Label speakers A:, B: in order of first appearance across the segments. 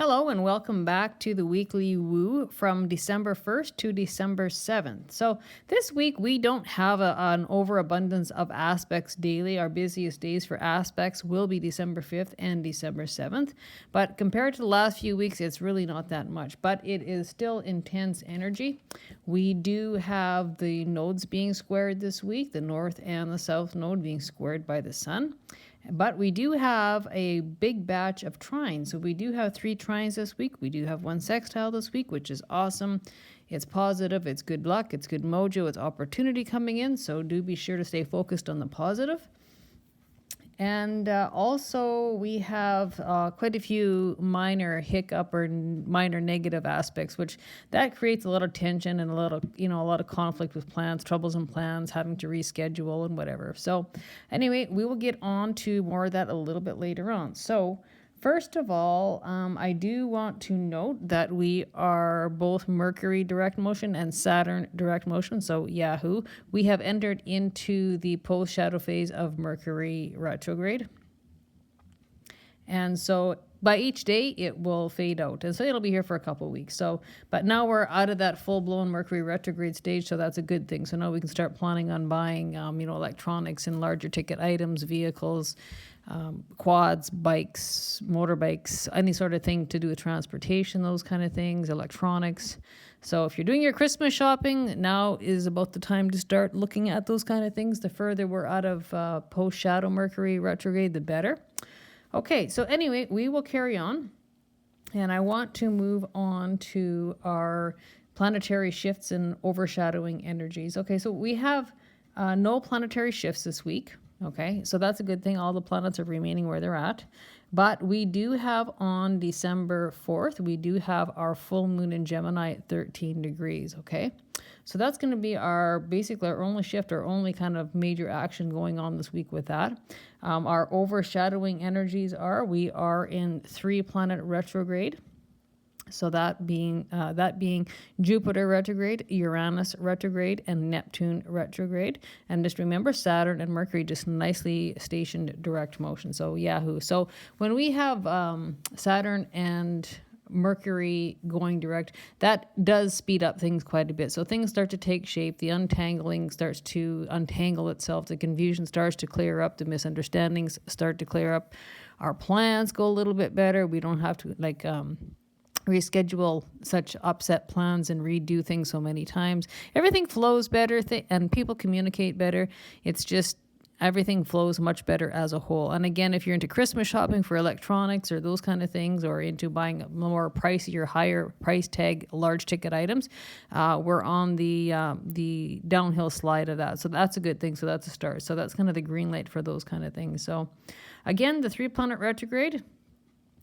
A: Hello and welcome back to the weekly woo from December 1st to December 7th. So this week we don't have an overabundance of aspects daily. Our busiest days for aspects will be December 5th and December 7th. But compared to the last few weeks, it's really not that much. But it is still intense energy. We do have the nodes being squared this week, the north and the south node being squared by the sun. But we do have a big batch of trines. So we do have 3 trines this week. We do have 1 sextile this week, which is awesome. It's positive, it's good luck, it's good mojo, it's opportunity coming in. So do be sure to stay focused on the positive. And also we have quite a few minor hiccup or minor negative aspects, which that creates a lot of tension and a lot of conflict with plans, troubles in plans, having to reschedule and whatever. So anyway, we will get on to more of that a little bit later on. So first of all, I do want to note that we are both Mercury direct motion and Saturn direct motion. So Yahoo, we have entered into the post-shadow phase of Mercury retrograde. And so by each day, it will fade out. And so it'll be here for a couple of weeks. So, but now we're out of that full-blown Mercury retrograde stage, so that's a good thing. So now we can start planning on buying, electronics and larger ticket items, vehicles, quads, bikes, motorbikes, any sort of thing to do with transportation, those kind of things, electronics. So if you're doing your Christmas shopping, now is about the time to start looking at those kind of things. The further we're out of post-shadow Mercury retrograde, the better. Okay, so anyway, we will carry on. And I want to move on to our planetary shifts and overshadowing energies. Okay, so we have no planetary shifts this week. Okay, so that's a good thing. All the planets are remaining where they're at. But we do have on December 4th, we do have our full moon in Gemini at 13 degrees, okay? So that's going to be basically our only shift, our only kind of major action going on this week with that. Our overshadowing energies we are in 3-planet retrograde. So that being Jupiter retrograde, Uranus retrograde, and Neptune retrograde. And just remember, Saturn and Mercury just nicely stationed direct motion. So Yahoo. So when we have Saturn and Mercury going direct, that does speed up things quite a bit. So things start to take shape. The untangling starts to untangle itself. The confusion starts to clear up. The misunderstandings start to clear up. Our plans go a little bit better. We don't have to reschedule such upset plans and redo things so many times. Everything flows better and people communicate better. It's just everything flows much better as a whole. And again, if you're into Christmas shopping for electronics or those kind of things, or into buying more pricier, higher price tag, large ticket items, we're on the downhill slide of that. So that's a good thing. So that's a start. So that's kind of the green light for those kind of things. So again, the 3-planet retrograde.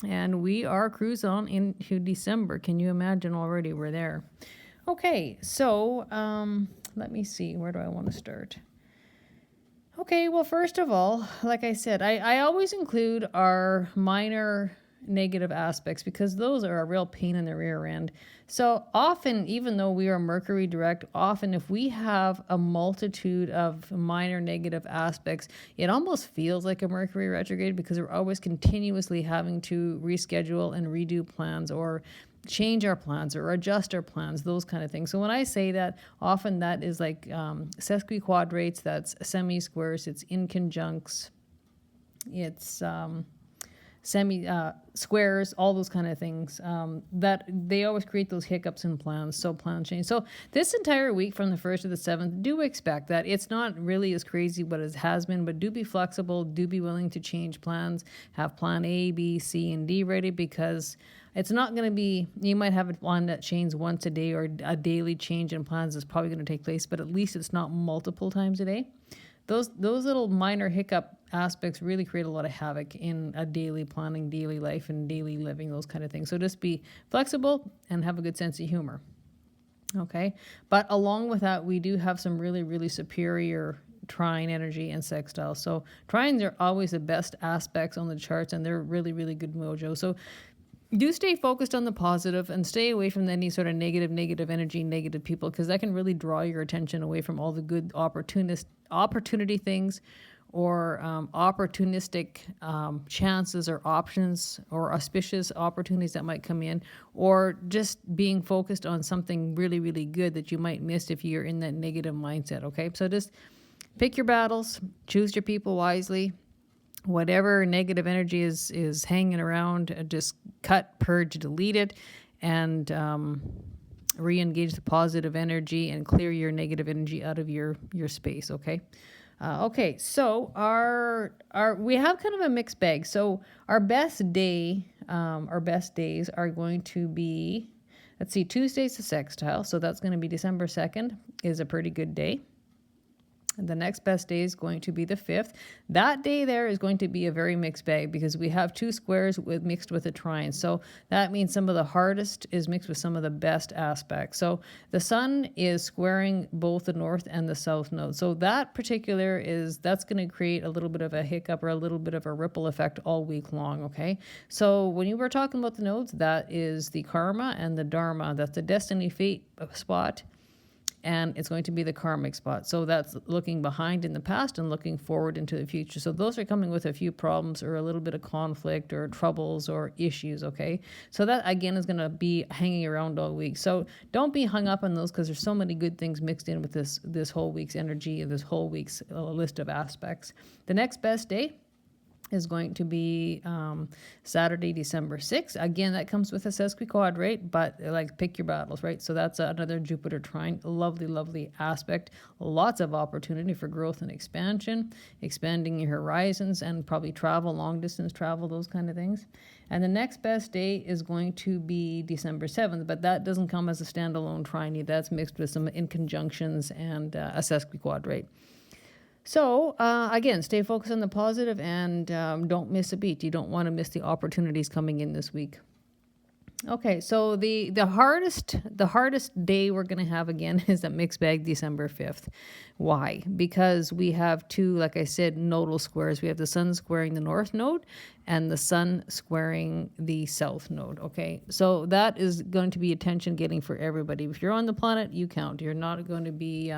A: And we are cruising on into December. Can you imagine already we're there? Okay, so let me see. Where do I want to start? Okay, well, first of all, like I said, I always include our minor negative aspects because those are a real pain in the rear end. So often, even though we are Mercury direct, often if we have a multitude of minor negative aspects, it almost feels like a Mercury retrograde because we're always continuously having to reschedule and redo plans or change our plans or adjust our plans, those kind of things. So when I say that, often that is like sesquiquadrates, that's semi-squares, it's inconjuncts, it's squares, all those kind of things, that they always create those hiccups in plans, so plan change. So this entire week from the 1st to the 7th, do expect that. It's not really as crazy what it has been, but do be flexible, do be willing to change plans, have plan A, B, C, and D ready, because it's not going to be, you might have a plan that changes once a day, or a daily change in plans is probably going to take place, but at least it's not multiple times a day. Those little minor hiccup aspects really create a lot of havoc in a daily planning, daily life, and daily living, those kind of things. So just be flexible and have a good sense of humor. Okay? But along with that, we do have some really, really superior trine energy and sextile. So trines are always the best aspects on the charts, and they're really, really good mojo. So do stay focused on the positive and stay away from any sort of negative energy, negative people, because that can really draw your attention away from all the good opportunity things, or opportunistic chances or options or auspicious opportunities that might come in, or just being focused on something really, really good that you might miss if you're in that negative mindset, okay? So just pick your battles, choose your people wisely. Whatever negative energy is hanging around, just cut, purge, delete it, and re-engage the positive energy and clear your negative energy out of your space, okay? Okay, so our we have kind of a mixed bag. So our best days are going to be, let's see, Tuesday's a sextile, so that's going to be December 2nd is a pretty good day. And the next best day is going to be the 5th. That day there is going to be a very mixed bag because we have 2 squares mixed with a trine. So that means some of the hardest is mixed with some of the best aspects. So the sun is squaring both the north and the south node. So that particular that's going to create a little bit of a hiccup or a little bit of a ripple effect all week long, okay? So when you were talking about the nodes, that is the karma and the dharma. That's the destiny fate spot. And it's going to be the karmic spot. So that's looking behind in the past and looking forward into the future. So those are coming with a few problems or a little bit of conflict or troubles or issues, okay? So that, again, is going to be hanging around all week. So don't be hung up on those because there's so many good things mixed in with this whole week's energy and this whole week's list of aspects. The next best day is going to be Saturday, December 6th. Again, that comes with a sesquiquadrate, but like pick your battles, right? So that's another Jupiter trine. Lovely, lovely aspect. Lots of opportunity for growth and expansion, expanding your horizons and probably travel, long distance travel, those kind of things. And the next best day is going to be December 7th, but that doesn't come as a standalone trine. That's mixed with some inconjunctions and a sesquiquadrate. So, again, stay focused on the positive and don't miss a beat. You don't want to miss the opportunities coming in this week. Okay, so the hardest day we're going to have again is that mixed bag December 5th. Why? Because we have 2, like I said, nodal squares. We have the sun squaring the north node and the sun squaring the south node, okay? So that is going to be attention getting for everybody. If you're on the planet, you count. You're not going to be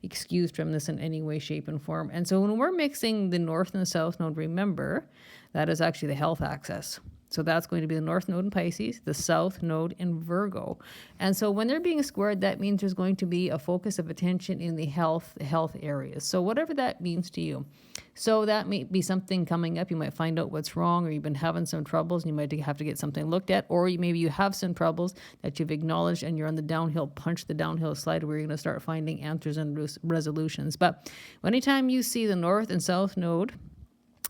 A: excused from this in any way, shape, and form. And so when we're mixing the north and the south node, remember, that is actually the health axis. So that's going to be the north node in Pisces, the south node in Virgo. And so when they're being squared, that means there's going to be a focus of attention in the health areas. So whatever that means to you. So that may be something coming up. You might find out what's wrong, or you've been having some troubles and you might have to get something looked at, or maybe you have some troubles that you've acknowledged and you're on the downhill slide where you're going to start finding answers and resolutions. But anytime you see the north and south node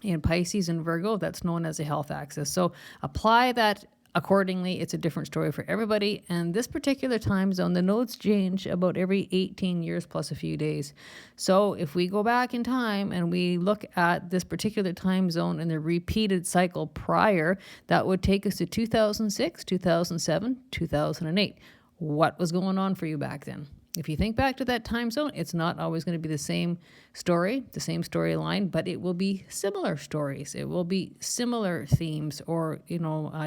A: in Pisces and Virgo, that's known as a health axis. So apply that accordingly. It's a different story for everybody. And this particular time zone, the nodes change about every 18 years plus a few days. So if we go back in time and we look at this particular time zone and the repeated cycle prior, that would take us to 2006, 2007, 2008. What was going on for you back then? If you think back to that time zone, it's not always going to be the same story, the same storyline, but it will be similar stories. It will be similar themes or,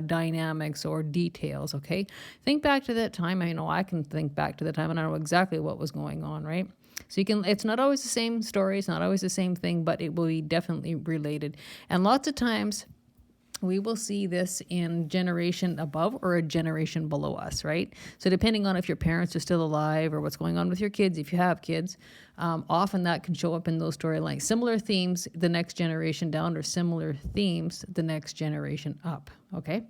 A: dynamics or details, okay? Think back to that time. I know I can think back to the time and I know exactly what was going on, right? So it's not always the same story, it's not always the same thing, but it will be definitely related. And lots of times, we will see this in generation above or a generation below us, right? So depending on if your parents are still alive or what's going on with your kids, if you have kids, often that can show up in those storylines. Similar themes the next generation down or similar themes the next generation up, okay?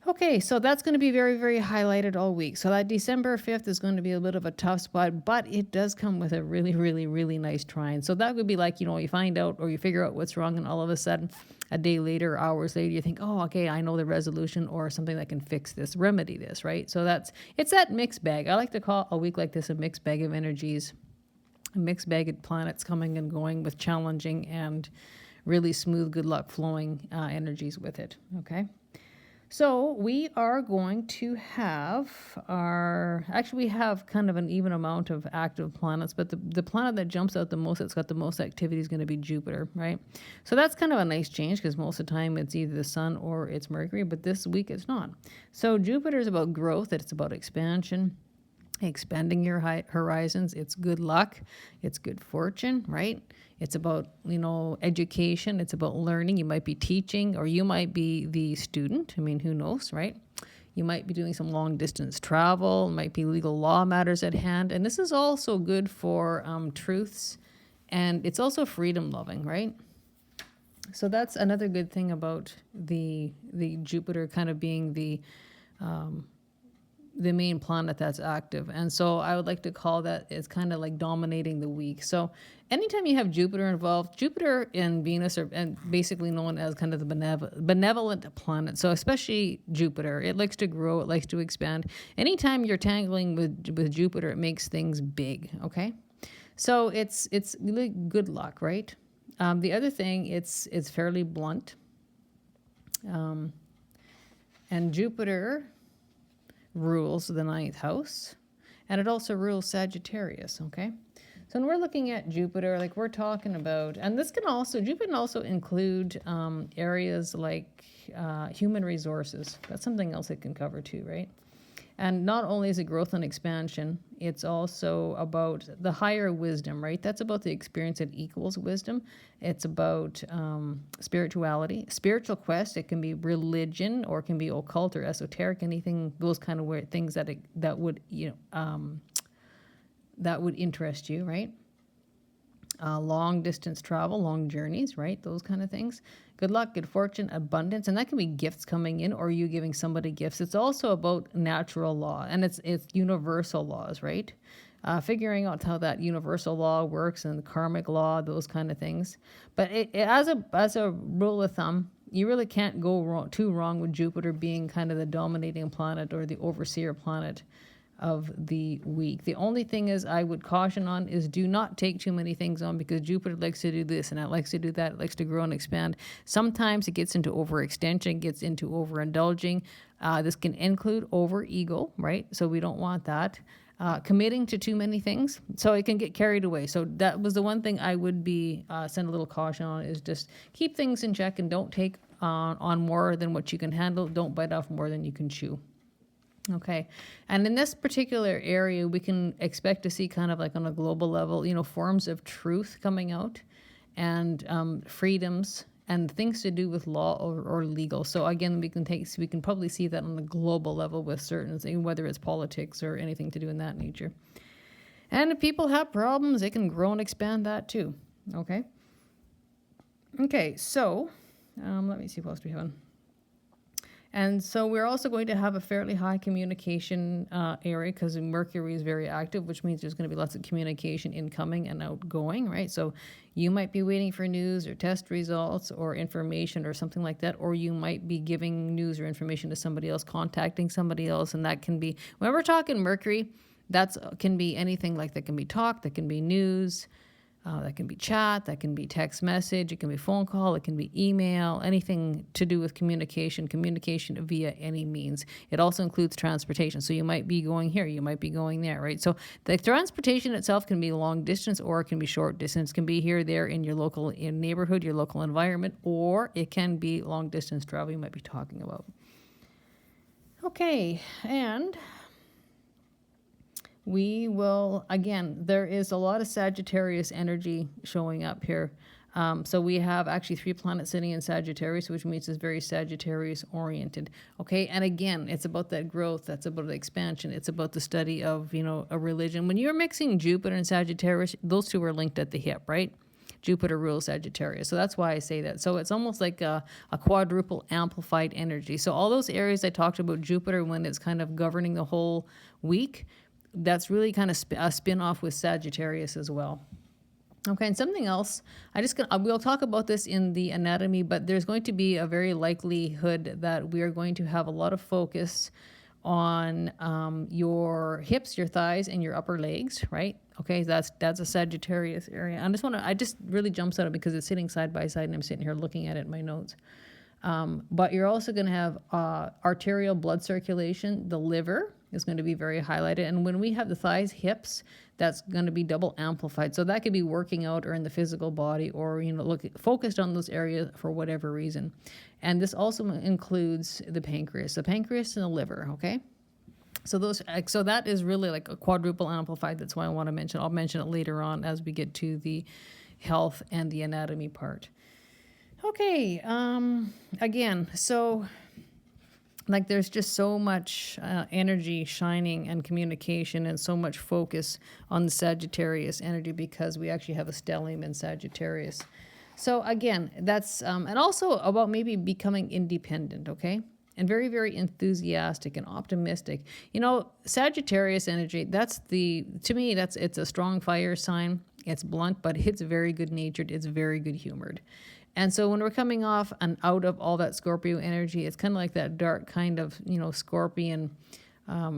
A: Okay, so that's going to be very, very highlighted all week. So that December 5th is going to be a bit of a tough spot, but it does come with a really, really, really nice trine. So that would be like, you find out or you figure out what's wrong and all of a sudden, a day later, hours later, you think, oh, okay, I know the resolution or something that can fix this, remedy this, right? So it's that mixed bag. I like to call a week like this a mixed bag of energies, a mixed bag of planets coming and going with challenging and really smooth, good luck flowing energies with it, okay? So we are going to have we have kind of an even amount of active planets, but the planet that jumps out the most, that's got the most activity is going to be Jupiter, right? So that's kind of a nice change because most of the time it's either the sun or it's Mercury, but this week it's not. So Jupiter is about growth, it's about expansion. expanding your horizons. It's good luck. It's good fortune, right? It's about, education. It's about learning. You might be teaching, or you might be the student. I mean, who knows, right? You might be doing some long distance travel, might be legal law matters at hand. And this is also good for truths, and it's also freedom loving, right? So that's another good thing about the Jupiter kind of being the main planet that's active. And so I would like to call that, it's kind of like dominating the week. So anytime you have Jupiter involved, Jupiter and Venus are and basically known as kind of the benevolent planet. So especially Jupiter, it likes to grow, it likes to expand. Anytime you're tangling with Jupiter, it makes things big, okay? So it's really good luck, right? The other thing, it's fairly blunt. And Jupiter rules the ninth house, and it also rules Sagittarius, okay? So when we're looking at Jupiter, like we're talking about, and Jupiter can also include areas like human resources. That's something else it can cover too, right? And not only is it growth and expansion, it's also about the higher wisdom, right? That's about the experience that equals wisdom. It's about spirituality, spiritual quest. It can be religion, or it can be occult or esoteric, anything, those kind of weird things that would interest you, right? Long distance travel, long journeys, right? Those kind of things. Good luck, good fortune, abundance, and that can be gifts coming in, or you giving somebody gifts. It's also about natural law, and it's universal laws, right? Figuring out how that universal law works, and the karmic law, those kind of things. But as a rule of thumb, you really can't go too wrong with Jupiter being kind of the dominating planet or the overseer planet of the week. The only thing is I would caution on is do not take too many things on, because Jupiter likes to do this and it likes to do that. It likes to grow and expand. Sometimes it gets into overextension, gets into overindulging. This can include over ego, right? So we don't want that. Committing to too many things, so it can get carried away. So that was the one thing I would be send a little caution on, is just keep things in check and don't take on more than what you can handle. Don't bite off more than you can chew. Okay. And in this particular area, we can expect to see kind of like on a global level, forms of truth coming out, and freedoms and things to do with law or legal. So again, we can probably see that on a global level with certain things, whether it's politics or anything to do in that nature. And if people have problems, they can grow and expand that too. Okay. Okay. So let me see what else we have on. And so we're also going to have a fairly high communication area, because Mercury is very active, which means there's going to be lots of communication incoming and outgoing, right? So you might be waiting for news or test results or information or something like that, or you might be giving news or information to somebody else, contacting somebody else, and that can be, when we're talking Mercury, that can be anything, like that can be talk, that can be news, that can be chat, that can be text message, it can be phone call, it can be email, anything to do with communication via any means. It also includes transportation. So you might be going here, you might be going there, right? So the transportation itself can be long distance, or it can be short distance. It can be here, there, in your local neighborhood, your local environment, or it can be long distance travel you might be talking about. Okay, and we will, again, there is a lot of Sagittarius energy showing up here. So we have actually 3 planets sitting in Sagittarius, which means it's very Sagittarius oriented. Okay. And again, it's about that growth. That's about the expansion. It's about the study of, a religion. When you're mixing Jupiter and Sagittarius, those two are linked at the hip, right? Jupiter rules Sagittarius. So that's why I say that. So it's almost like a quadruple amplified energy. So all those areas I talked about Jupiter, when it's kind of governing the whole week, that's really kind of a spin-off with Sagittarius as well. Okay, and something else, we'll talk about this in the anatomy, but there's going to be a very likelihood that we are going to have a lot of focus on your hips, your thighs, and your upper legs, right? Okay, that's a Sagittarius area. I just really jumps out because it's sitting side by side, and I'm sitting here looking at it in my notes. But you're also going to have arterial blood circulation. The liver is going to be very highlighted. And when we have the thighs, hips, that's going to be double amplified. So that could be working out or in the physical body, or, focused on those areas for whatever reason. And this also includes the pancreas and the liver, okay? So that is really like a quadruple amplified. That's why I want to mention. I'll mention it later on as we get to the health and the anatomy part. Okay. Again, so like there's just so much energy shining and communication and so much focus on the Sagittarius energy because we actually have a stellium in Sagittarius. So again, that's and also about maybe becoming independent, okay? And very, very enthusiastic and optimistic. You know, Sagittarius energy, to me, it's a strong fire sign. It's blunt, but it's very good natured. It's very good humored. And so when we're coming off and out of all that Scorpio energy, it's kind of like that dark kind of, scorpion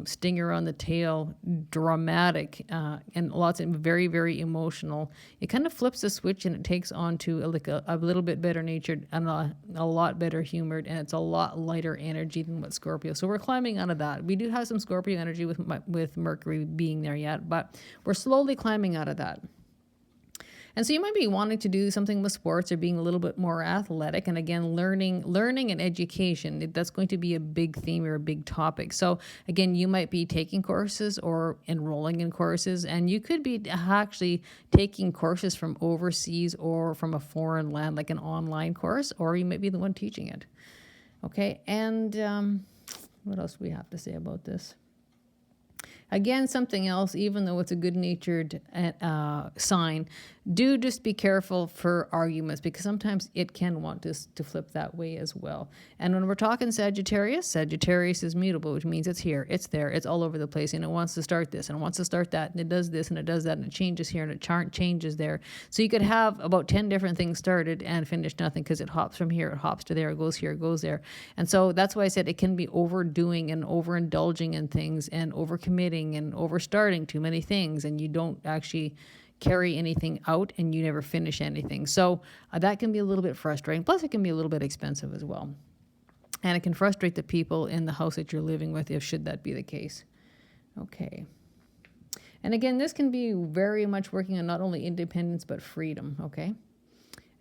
A: stinger on the tail, dramatic, and lots of very, very emotional. It kind of flips the switch and it takes on to a little bit better natured and a lot better humored, and it's a lot lighter energy than what Scorpio. So we're climbing out of that. We do have some Scorpio energy with Mercury being there yet, but we're slowly climbing out of that. And so you might be wanting to do something with sports or being a little bit more athletic. And again, learning and education, that's going to be a big theme or a big topic. So again, you might be taking courses or enrolling in courses, and you could be actually taking courses from overseas or from a foreign land, like an online course, or you might be the one teaching it. Okay. And what else do we have to say about this? Again, something else, even though it's a good-natured sign, do just be careful for arguments because sometimes it can want to flip that way as well. And when we're talking Sagittarius is mutable, which means it's here, it's there, it's all over the place, and it wants to start this and it wants to start that, and it does this and it does that, and it changes here and it changes there. So you could have about 10 different things started and finish nothing because it hops from here, it hops to there, it goes here, it goes there. And so that's why I said it can be overdoing and overindulging in things and overcommitting and overstarting too many things, and you don't actually carry anything out and you never finish anything. So that can be a little bit frustrating. Plus, it can be a little bit expensive as well. And it can frustrate the people in the house that you're living with, if should that be the case. Okay. And again, this can be very much working on not only independence, but freedom, okay?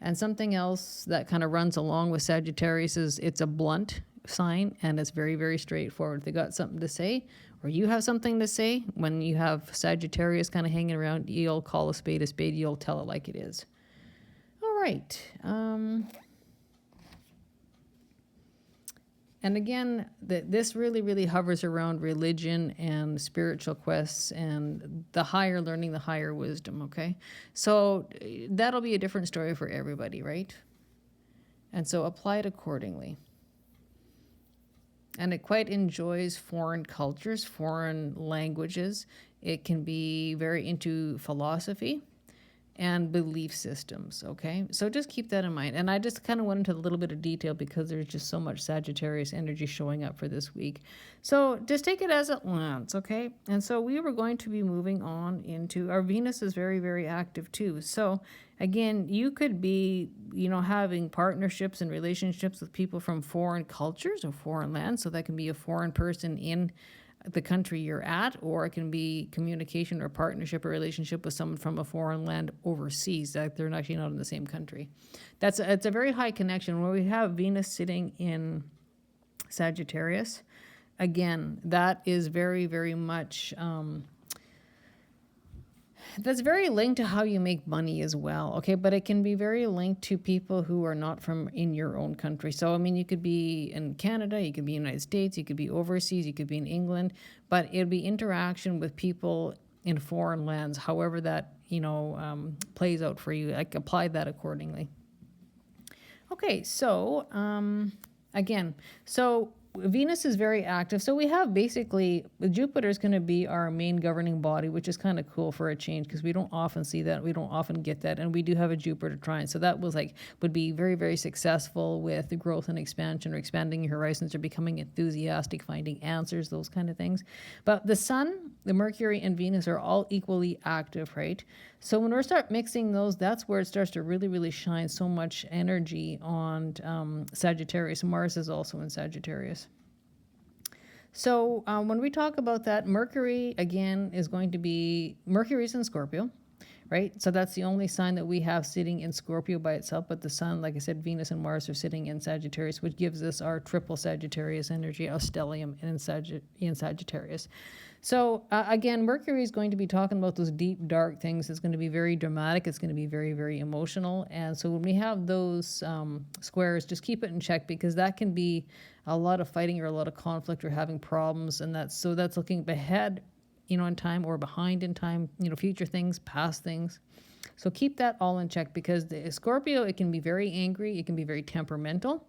A: And something else that kind of runs along with Sagittarius is it's a blunt sign and it's very, very straightforward. If they got something to say, or you have something to say, when you have Sagittarius kind of hanging around, you'll call a spade, you'll tell it like it is. All right. And again, this really, really hovers around religion and spiritual quests and the higher learning, the higher wisdom, okay? So that'll be a different story for everybody, right? And so apply it accordingly. And it quite enjoys foreign cultures, foreign languages. It can be very into philosophy and belief systems, okay? So just keep that in mind. And I just kind of went into a little bit of detail because there's just so much Sagittarius energy showing up for this week. So just take it as it lands, okay? And so we were going to be moving on into, our Venus is very, very active too. So again, you could be, having partnerships and relationships with people from foreign cultures or foreign lands. So that can be a foreign person in the country you're at, or it can be communication or partnership or relationship with someone from a foreign land overseas that they're actually not in the same country. It's a very high connection. When we have Venus sitting in Sagittarius, again, that is very, very much that's very linked to how you make money as well, okay? But it can be very linked to people who are not from in your own country. So, I mean, you could be in Canada, you could be in the United States, you could be overseas, you could be in England, but it'll be interaction with people in foreign lands, however that, plays out for you. Like, apply that accordingly. Okay, so, again, Venus is very active. So we have basically, Jupiter is going to be our main governing body, which is kind of cool for a change because we don't often see that. We don't often get that. And we do have a Jupiter trine. So that would be very, very successful with the growth and expansion or expanding your horizons or becoming enthusiastic, finding answers, those kind of things. But the Sun, the Mercury, and Venus are all equally active, right? So when we start mixing those, that's where it starts to really, really shine so much energy on Sagittarius. Mars is also in Sagittarius. So when we talk about that, Mercury, again, Mercury's in Scorpio. right? So that's the only sign that we have sitting in Scorpio by itself. But the sun, like I said, Venus and Mars are sitting in Sagittarius, which gives us our triple Sagittarius energy, our stellium in Sagittarius. So again, Mercury is going to be talking about those deep, dark things. It's going to be very dramatic. It's going to be very, very emotional. And so when we have those squares, just keep it in check, because that can be a lot of fighting or a lot of conflict or having problems. And that's looking ahead, in time, or behind in time, future things, past things. So keep that all in check, because the Scorpio, it can be very angry. It can be very temperamental.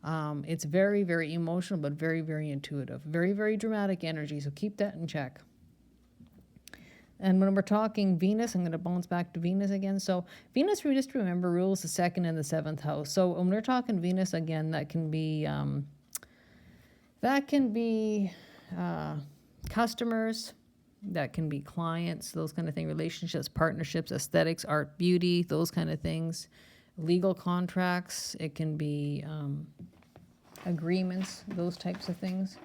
A: It's very, very emotional, but very, very intuitive. Very, very dramatic energy. So keep that in check. And when we're talking Venus, I'm going to bounce back to Venus again. So Venus, just remember, rules the 2nd and the 7th house. So when we're talking Venus, again, that can be customers, that can be clients, those kind of things, relationships, partnerships, aesthetics, art, beauty, those kind of things, legal contracts. It can be agreements, those types of things.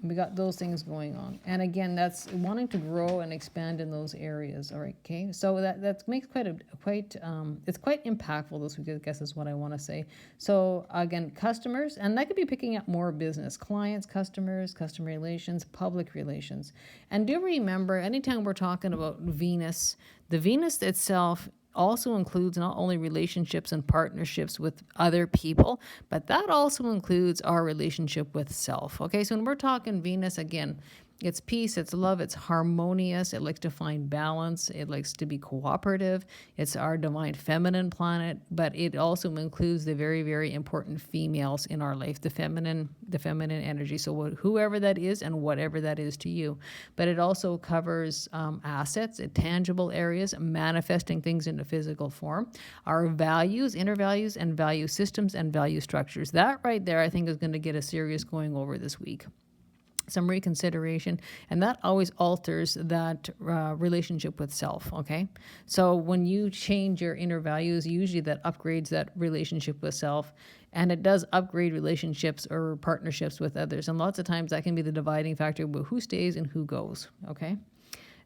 A: We got those things going on. And again, that's wanting to grow and expand in those areas. All right, okay? So that makes it's quite impactful this week, I guess is what I want to say. So again, customers, and that could be picking up more business, clients, customers, customer relations, public relations. And do remember, anytime we're talking about Venus, the Venus itself also includes not only relationships and partnerships with other people, but that also includes our relationship with self. Okay, so when we're talking Venus, again, it's peace, it's love, it's harmonious, it likes to find balance, it likes to be cooperative, it's our divine feminine planet, but it also includes the very, very important females in our life, the feminine energy. So whoever that is and whatever that is to you. But it also covers assets, tangible areas, manifesting things into physical form, our values, inner values, and value systems and value structures. That right there, I think, is going to get a serious going over this week. Some reconsideration, and that always alters that relationship with self. Okay, so when you change your inner values, usually that upgrades that relationship with self, and it does upgrade relationships or partnerships with others. And lots of times that can be the dividing factor about who stays and who goes. Okay.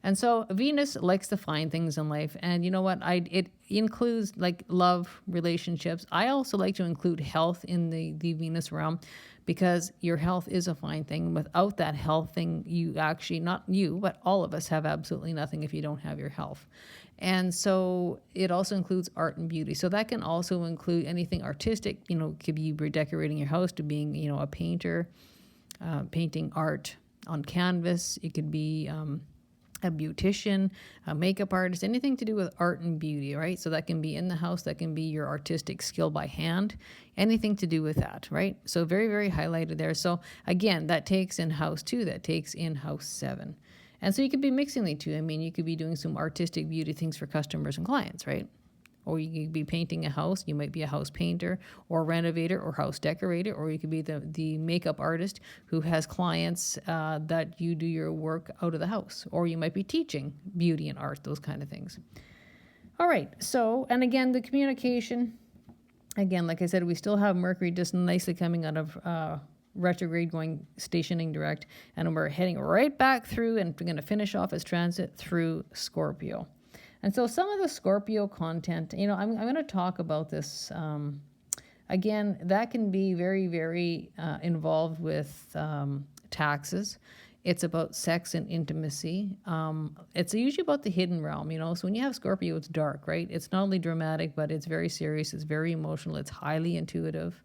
A: And so Venus likes to find things in life. And you know what? It includes like love, relationships. I also like to include health in the Venus realm, because your health is a fine thing. Without that health thing, you actually, not you, but all of us have absolutely nothing if you don't have your health. And so it also includes art and beauty. So that can also include anything artistic, could be redecorating your house, to being, a painter, painting art on canvas. It could be a beautician, a makeup artist, anything to do with art and beauty, right? So that can be in the house, that can be your artistic skill by hand, anything to do with that, right? So very, very highlighted there. So again, that takes in house 2, that takes in house 7. And so you could be mixing the two. I mean, you could be doing some artistic beauty things for customers and clients, right? Or you could be painting a house. You might be a house painter or renovator or house decorator, or you could be the makeup artist who has clients that you do your work out of the house. Or you might be teaching beauty and art, those kind of things. All right. So, and again, the communication, again, like I said, we still have Mercury just nicely coming out of retrograde, going stationing direct, and we're heading right back through, and we're going to finish off its transit through Scorpio. And so some of the Scorpio content, I'm going to talk about this. Again, that can be very, very involved with taxes. It's about sex and intimacy. It's usually about the hidden realm, So when you have Scorpio, it's dark, right? It's not only dramatic, but it's very serious. It's very emotional. It's highly intuitive.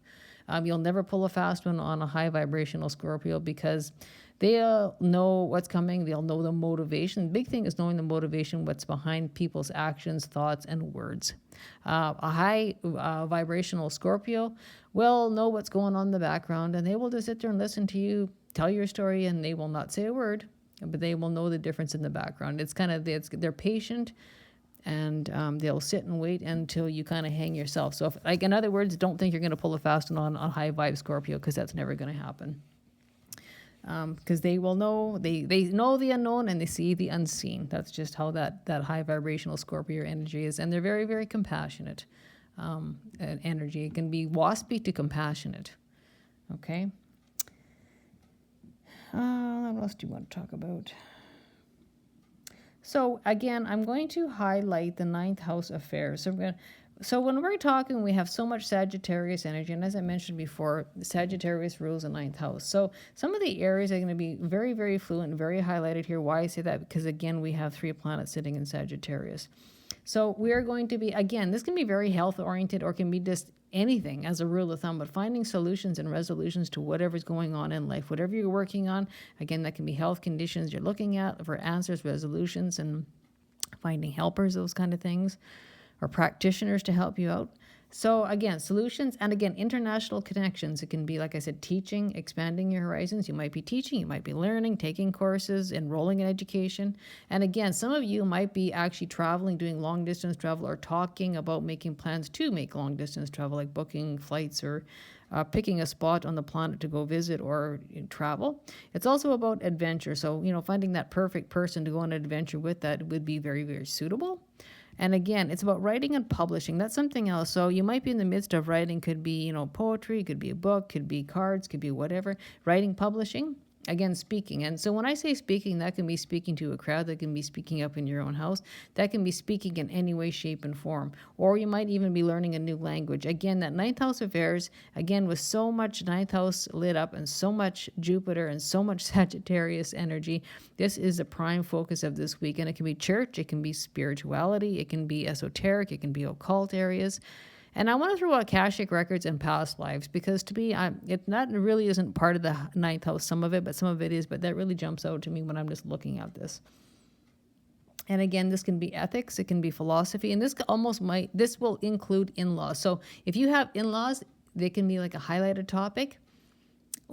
A: You'll never pull a fast one on a high vibrational Scorpio, because they'll know what's coming. They'll know the motivation. The big thing is knowing the motivation, what's behind people's actions, thoughts, and words. A high vibrational Scorpio will know what's going on in the background, and they will just sit there and listen to you tell your story, and they will not say a word, but they will know the difference in the background. It's kind of, they're patient, and they'll sit and wait until you kind of hang yourself. So, in other words, don't think you're going to pull a fast one on high vibe Scorpio, because that's never going to happen. Because they will know, they know the unknown and they see the unseen. That's just how that high vibrational Scorpio energy is. And they're very, very compassionate energy. It can be waspy to compassionate. Okay. What else do you want to talk about? So again, I'm going to highlight the ninth house affairs. So when we're talking, we have so much Sagittarius energy, and as I mentioned before, Sagittarius rules the ninth house. So some of the areas are going to be very, very fluent, very highlighted here. Why I say that? Because again, we have 3 planets sitting in Sagittarius. So we are going to be, again, this can be very health oriented or can be just anything as a rule of thumb, but finding solutions and resolutions to whatever's going on in life, whatever you're working on. Again, that can be health conditions you're looking at for answers, resolutions, and finding helpers, those kind of things, or practitioners to help you out. So again, solutions, and again, international connections. It can be, like I said, teaching, expanding your horizons. You might be teaching, you might be learning, taking courses, enrolling in education. And again, some of you might be actually traveling, doing long distance travel, or talking about making plans to make long distance travel, like booking flights or picking a spot on the planet to go visit or travel. It's also about adventure. So, finding that perfect person to go on an adventure with that would be very, very suitable. And again, it's about writing and publishing. That's something else. So you might be in the midst of writing, could be, poetry, could be a book, could be cards, could be whatever. Writing, publishing, again, speaking. And so when I say speaking, that can be speaking to a crowd, that can be speaking up in your own house, that can be speaking in any way, shape, and form. Or you might even be learning a new language. Again, that ninth house affairs, again, with so much ninth house lit up and so much Jupiter and so much Sagittarius energy, this is a prime focus of this week. And it can be church, it can be spirituality, it can be esoteric, it can be occult areas. And I want to throw out Akashic records and past lives, because to me, that really isn't part of the ninth house, some of it, but some of it is. But that really jumps out to me when I'm just looking at this. And again, this can be ethics, it can be philosophy, and this will include in-laws. So if you have in-laws, they can be like a highlighted topic.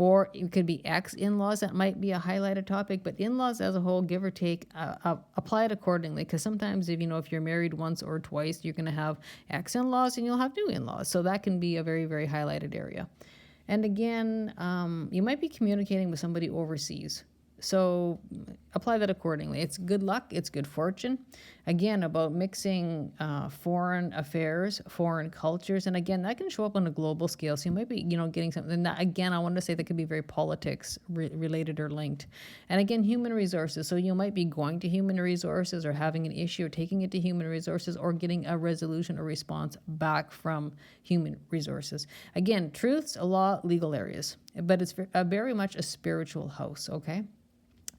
A: Or it could be ex-in-laws, that might be a highlighted topic, but in-laws as a whole, give or take, apply it accordingly. Because sometimes if you're married once or twice, you're going to have ex-in-laws and you'll have new in-laws. So that can be a very, very highlighted area. And again, you might be communicating with somebody overseas. So apply that accordingly. It's good luck. It's good fortune. Again, about mixing foreign affairs, foreign cultures. And again, that can show up on a global scale. So you might be, getting something. And that, again, I want to say that could be very politics related or linked. And again, human resources. So you might be going to human resources or having an issue or taking it to human resources or getting a resolution or response back from human resources. Again, truths, law, legal areas. But it's very much a spiritual house, okay?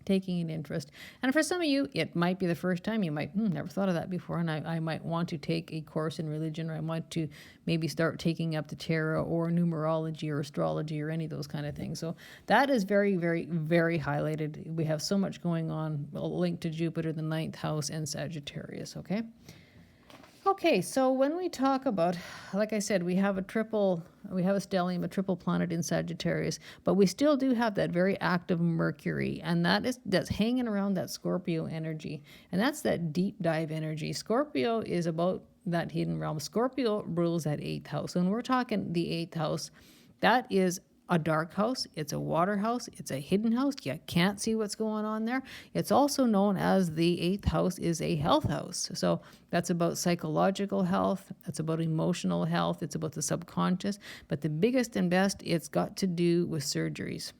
A: Taking an interest. And for some of you, it might be the first time. You might never thought of that before, and I might want to take a course in religion, or I want to maybe start taking up the tarot or numerology or astrology or any of those kind of things. So that is very, very, very highlighted. We have so much going on linked to Jupiter, the ninth house, and Sagittarius, okay? Okay, so when we talk about, like I said, we have a stellium, a triple planet in Sagittarius, but we still do have that very active Mercury, and that's hanging around that Scorpio energy, and that's that deep dive energy. Scorpio is about that hidden realm. Scorpio rules that 8th house. When we're talking the 8th house, that is a dark house, it's a water house, it's a hidden house. You can't see what's going on there. It's also known as the 8th house is a health house. So that's about psychological health, that's about emotional health, it's about the subconscious. But the biggest and best, it's got to do with surgeries.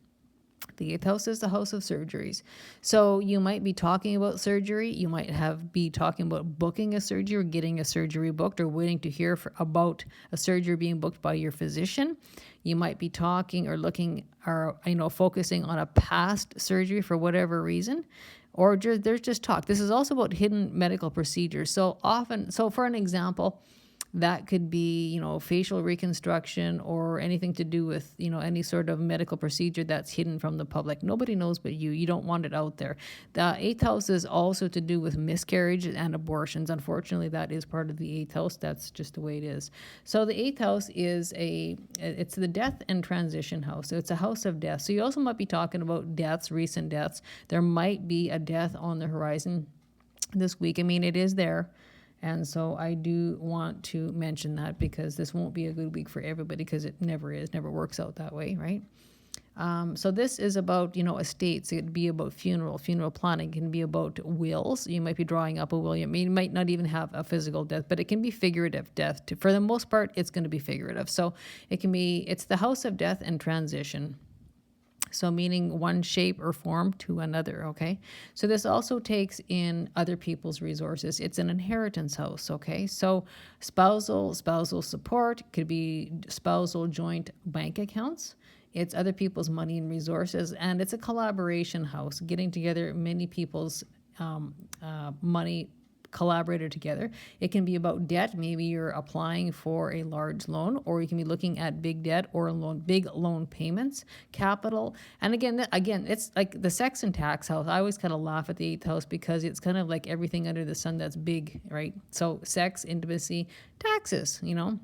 A: The 8th house is the house of surgeries. So you might be talking about surgery. You might be talking about booking a surgery or getting a surgery booked or waiting to hear about a surgery being booked by your physician. You might be talking or looking or, focusing on a past surgery for whatever reason. Or there's just talk. This is also about hidden medical procedures. So for an example, that could be, facial reconstruction or anything to do with, any sort of medical procedure that's hidden from the public. Nobody knows but you. You don't want it out there. The 8th house is also to do with miscarriages and abortions. Unfortunately, that is part of the 8th house. That's just the way it is. So the 8th house is it's the death and transition house. So it's a house of death. So you also might be talking about deaths, recent deaths. There might be a death on the horizon this week. I mean, it is there. And so I do want to mention that, because this won't be a good week for everybody, because it never works out that way, right? So this is about, estates. It could be about funeral planning. It can be about wills. You might be drawing up a will. You might not even have a physical death, but it can be figurative death. For the most part, it's going to be figurative. So it's the house of death and transition. So meaning one shape or form to another, okay? So this also takes in other people's resources. It's an inheritance house, okay? So spousal support could be spousal joint bank accounts. It's other people's money and resources, and it's a collaboration house, getting together many people's money collaborated together. It can be about debt. Maybe you're applying for a large loan, or you can be looking at big debt or big loan payments, capital. And again, it's like the sex and tax house. I always kind of laugh at the 8th house because it's kind of like everything under the sun that's big, right? So sex, intimacy, taxes, you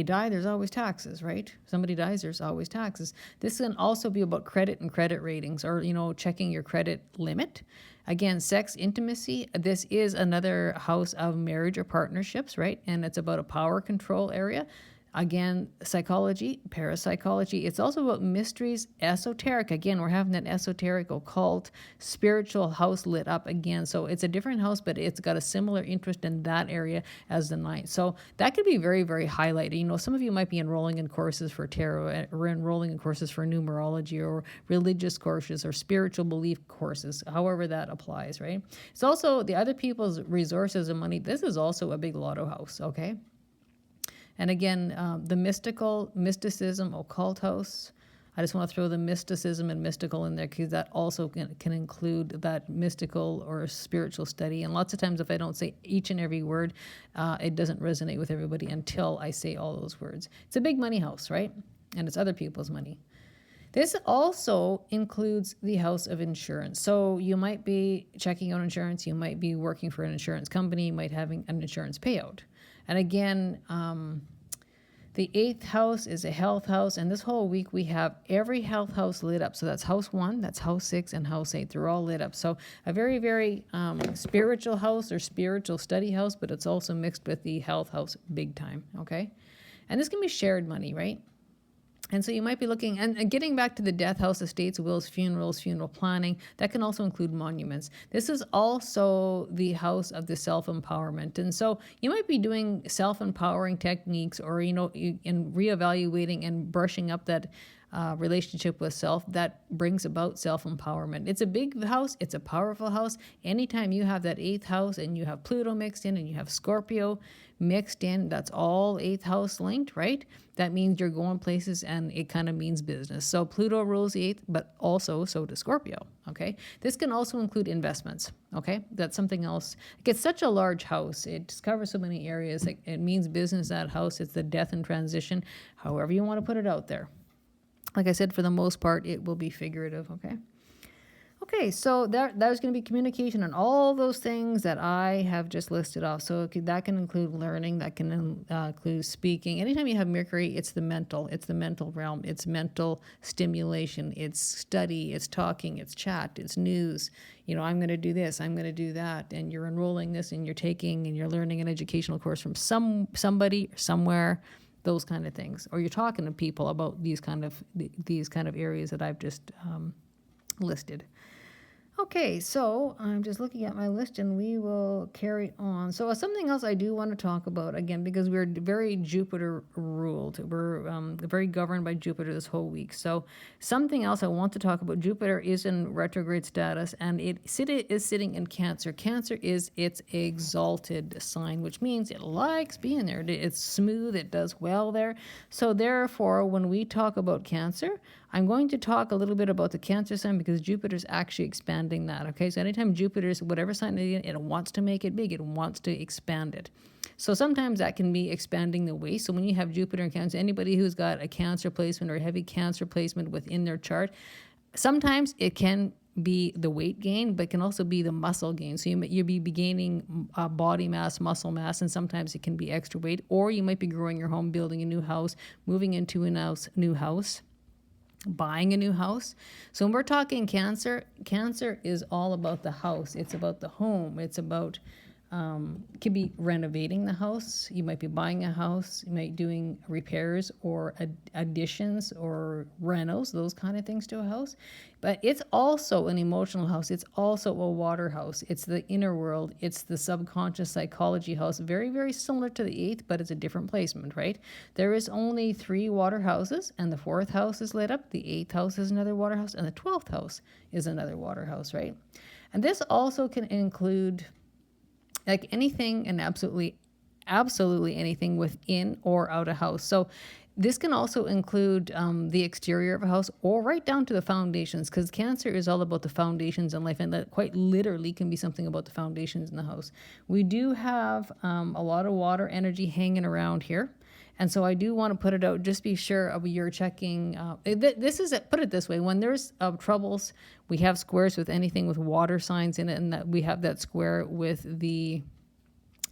A: die, there's always taxes, right? Somebody dies, there's always taxes. This can also be about credit and credit ratings, or checking your credit limit. Again, sex, intimacy, this is another house of marriage or partnerships, right? And it's about a power control area. Again, psychology, parapsychology. It's also about mysteries, esoteric. Again, we're having that esoteric, occult, spiritual house lit up again. So it's a different house, but it's got a similar interest in that area as the 9th. So that could be very, very highlighted. Some of you might be enrolling in courses for tarot, or enrolling in courses for numerology, or religious courses, or spiritual belief courses, however that applies, right? It's also the other people's resources and money. This is also a big lotto house, okay? And again, the mysticism, occult house. I just want to throw the mysticism and mystical in there because that also can include that mystical or spiritual study. And lots of times if I don't say each and every word, it doesn't resonate with everybody until I say all those words. It's a big money house, right? And it's other people's money. This also includes the house of insurance. So you might be checking out insurance. You might be working for an insurance company. You might having an insurance payout. And again, the 8th house is a health house. And this whole week we have every health house lit up. So that's house 1, that's house 6, and house 8. They're all lit up. So a very, very spiritual house or spiritual study house, but it's also mixed with the health house big time, okay? And this can be shared money, right? And so you might be looking, and getting back to the death house, estates, wills, funerals, funeral planning, that can also include monuments. This is also the house of the self-empowerment. And so you might be doing self-empowering techniques, or, in reevaluating and brushing up that relationship with self that brings about self-empowerment. It's a big house. It's a powerful house. Anytime you have that 8th house and you have Pluto mixed in and you have Scorpio mixed in, that's all 8th house linked, right? That means you're going places, and it kind of means business. So Pluto rules the 8th, but also so does Scorpio, okay? This can also include investments, okay? That's something else. It's such a large house. It covers so many areas. It means business, that house. It's the death and transition, however you want to put it out there. Like I said, for the most part, it will be figurative, okay? Okay, so there's going to be communication and all those things that I have just listed off. So that can include learning, that can include speaking. Anytime you have Mercury, it's the mental realm. It's mental stimulation. It's study. It's talking. It's chat. It's news. I'm going to do this. I'm going to do that. And you're enrolling this, and you're taking, and you're learning an educational course from somebody somewhere. Those kind of things, or you're talking to people about these kind of areas that I've just listed. Okay, so I'm just looking at my list, and we will carry on. So something else I do want to talk about, again, because we're very Jupiter ruled. We're very governed by Jupiter this whole week. So something else I want to talk about, Jupiter is in retrograde status, and it is sitting in Cancer. Cancer is its exalted sign, which means it likes being there. It's smooth. It does well there. So therefore, when we talk about Cancer, I'm going to talk a little bit about the Cancer sign, because Jupiter's actually expanding that, okay? So anytime Jupiter's, whatever sign it wants to make it big, it wants to expand it. So sometimes that can be expanding the waist. So when you have Jupiter in Cancer, anybody who's got a Cancer placement or a heavy Cancer placement within their chart, sometimes it can be the weight gain, but can also be the muscle gain. So you'll be gaining body mass, muscle mass, and sometimes it can be extra weight. Or you might be growing your home, building a new house, moving into a new house, buying a new house. So when we're talking Cancer, Cancer is all about the house. It's about the home. It's about Could be renovating the house. You might be buying a house. You might be doing repairs or additions or renos, those kind of things to a house. But it's also an emotional house. It's also a water house. It's the inner world. It's the subconscious psychology house. Very, very similar to the eighth, but it's a different placement, right? There is only 3 water houses, and the 4th house is lit up. The 8th house is another water house, and the 12th house is another water house, right? And this also can include like anything and absolutely anything within or out of house. So this can also include the exterior of a house or right down to the foundations, because Cancer is all about the foundations in life, and that quite literally can be something about the foundations in the house. We do have a lot of water energy hanging around here. And so I do want to put it out, just be sure of you're checking. This is it, put it this way, when there's troubles, we have squares with anything with water signs in it, and that we have that square with the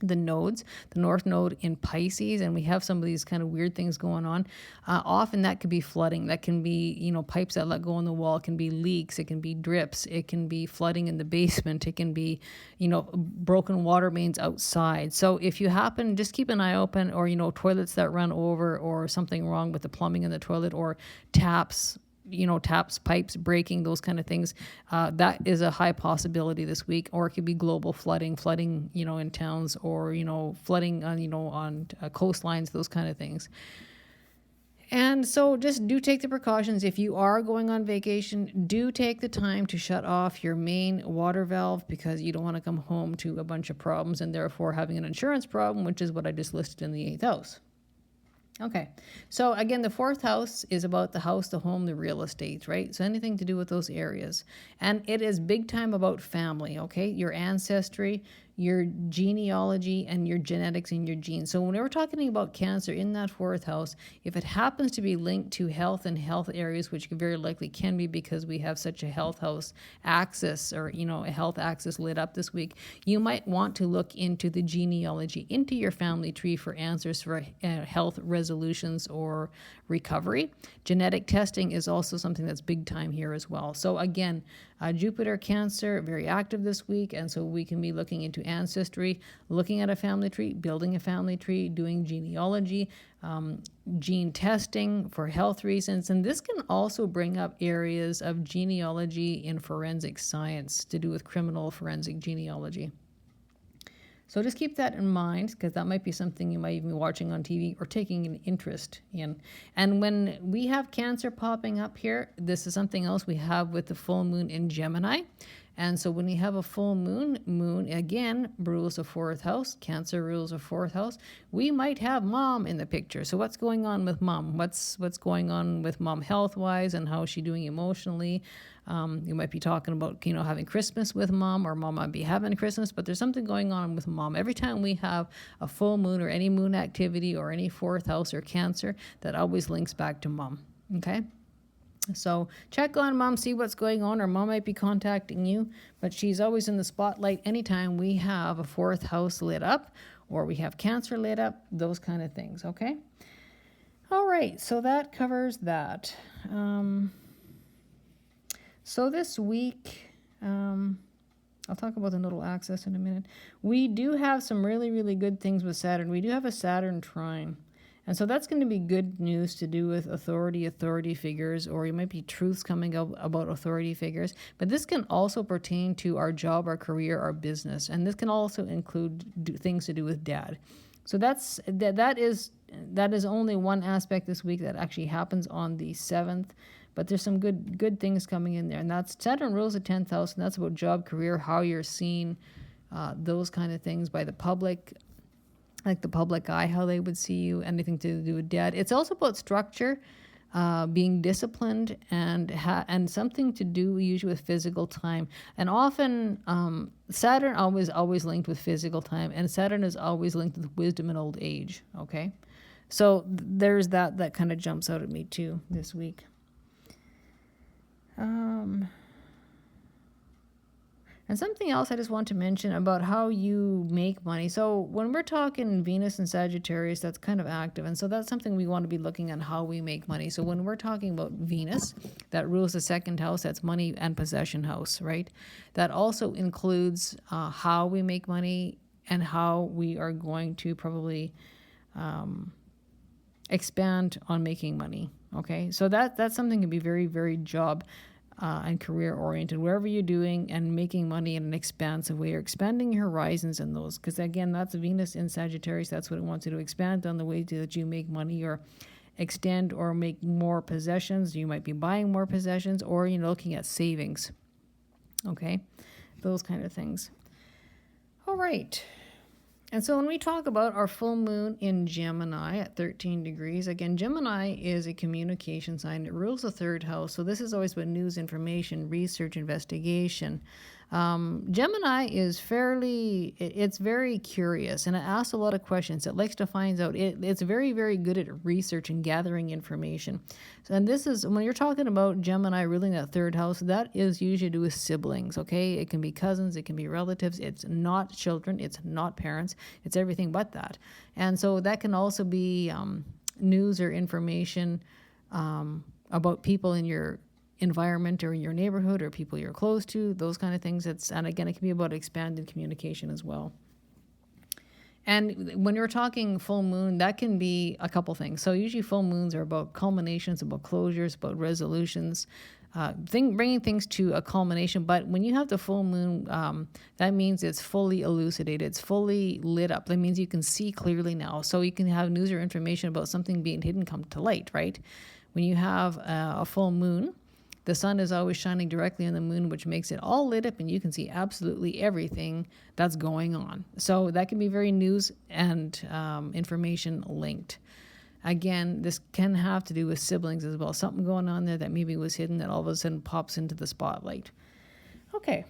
A: nodes, the north node in Pisces, and we have some of these kind of weird things going on. Often that could be flooding. That can be, pipes that let go on the wall. It can be leaks. It can be drips. It can be flooding in the basement. It can be, broken water mains outside. So if you happen, just keep an eye open, or, toilets that run over, or something wrong with the plumbing in the toilet, or taps, pipes breaking, those kind of things. That is a high possibility this week. Or it could be global flooding, in towns, or, flooding on coastlines, those kind of things. And so just do take the precautions. If you are going on vacation, do take the time to shut off your main water valve, because you don't want to come home to a bunch of problems and therefore having an insurance problem, which is what I just listed in the 8th house. Okay, so again, the 4th house is about the house, the home, the real estate, right? So anything to do with those areas. And it is big time about family, okay? Your ancestry, your genealogy, and your genetics and your genes. So when we're talking about Cancer in that 4th house, if it happens to be linked to health and health areas, which very likely can be because we have such a health house axis, or, a health axis lit up this week, you might want to look into the genealogy, into your family tree for answers for health resolutions or recovery. Genetic testing is also something that's big time here as well. So again, Jupiter, Cancer, very active this week, and so we can be looking into ancestry, looking at a family tree, building a family tree, doing genealogy, gene testing for health reasons. And this can also bring up areas of genealogy in forensic science to do with criminal forensic genealogy. So just keep that in mind, because that might be something you might even be watching on TV or taking an interest in. And when we have Cancer popping up here, this is something else we have with the full moon in Gemini. And so when you have a full moon again rules a 4th house, Cancer rules a 4th house, we might have mom in the picture. So what's going on with mom? What's going on with mom health-wise, and how is she doing emotionally? You might be talking about, having Christmas with mom, or mom might be having Christmas, but there's something going on with mom. Every time we have a full moon or any moon activity or any 4th house or Cancer, that always links back to mom, okay? So check on mom, see what's going on, or mom might be contacting you, but she's always in the spotlight anytime we have a 4th house lit up, or we have Cancer lit up, those kind of things, okay? All right, so that covers that. So this week, I'll talk about the nodal axis in a minute. We do have some really, really good things with Saturn. We do have a Saturn trine. And so that's going to be good news to do with authority figures, or you might be truths coming up about authority figures. But this can also pertain to our job, our career, our business. And this can also include things to do with dad. So that is only one aspect this week that actually happens on the 7th. But there's some good things coming in there. And that's Saturn rules the 10th house, and that's about job, career, how you're seen, those kind of things by the public, like the public eye, how they would see you, anything to do with dad. It's also about structure, being disciplined, and something to do usually with physical time. And often Saturn always linked with physical time, and Saturn is always linked with wisdom and old age, okay? So there's that kind of jumps out at me too this week. And something else I just want to mention about how you make money. So when we're talking Venus and Sagittarius, that's kind of active. And so that's something we want to be looking at, how we make money. So when we're talking about Venus, that rules the 2nd house, that's money and possession house, right? That also includes how we make money, and how we are going to probably expand on making money. Okay, so that's something to be very, very job and career oriented. Whatever you're doing and making money in an expansive way, you're expanding your horizons in those. Because again, that's Venus in Sagittarius. That's what it wants you to expand on the way that you make money, or extend or make more possessions. You might be buying more possessions, or looking at savings. Okay, those kind of things. All right. And so when we talk about our full moon in Gemini at 13 degrees, again, Gemini is a communication sign. It rules the third house. So this is always about news, information, research, investigation. Gemini is it's very curious, and it asks a lot of questions. It likes to find out. It's very, very good at research and gathering information. And this is, when you're talking about Gemini ruling that third house, that is usually to do with siblings, okay? It can be cousins, it can be relatives. It's not children, it's not parents. It's everything but that. And so that can also be news or information about people in your environment or your neighborhood or people you're close to, those kind of things. And again, it can be about expanded communication as well. And when you're talking full moon, that can be a couple things. So usually full moons are about culminations, about closures, about resolutions, bringing things to a culmination. But when you have the full moon, that means it's fully elucidated, it's fully lit up. That means you can see clearly now. So you can have news or information about something being hidden come to light, right? When you have a full moon, the sun is always shining directly on the moon, which makes it all lit up and you can see absolutely everything that's going on. So that can be very news and information linked. Again, this can have to do with siblings as well. Something going on there that maybe was hidden that all of a sudden pops into the spotlight. Okay.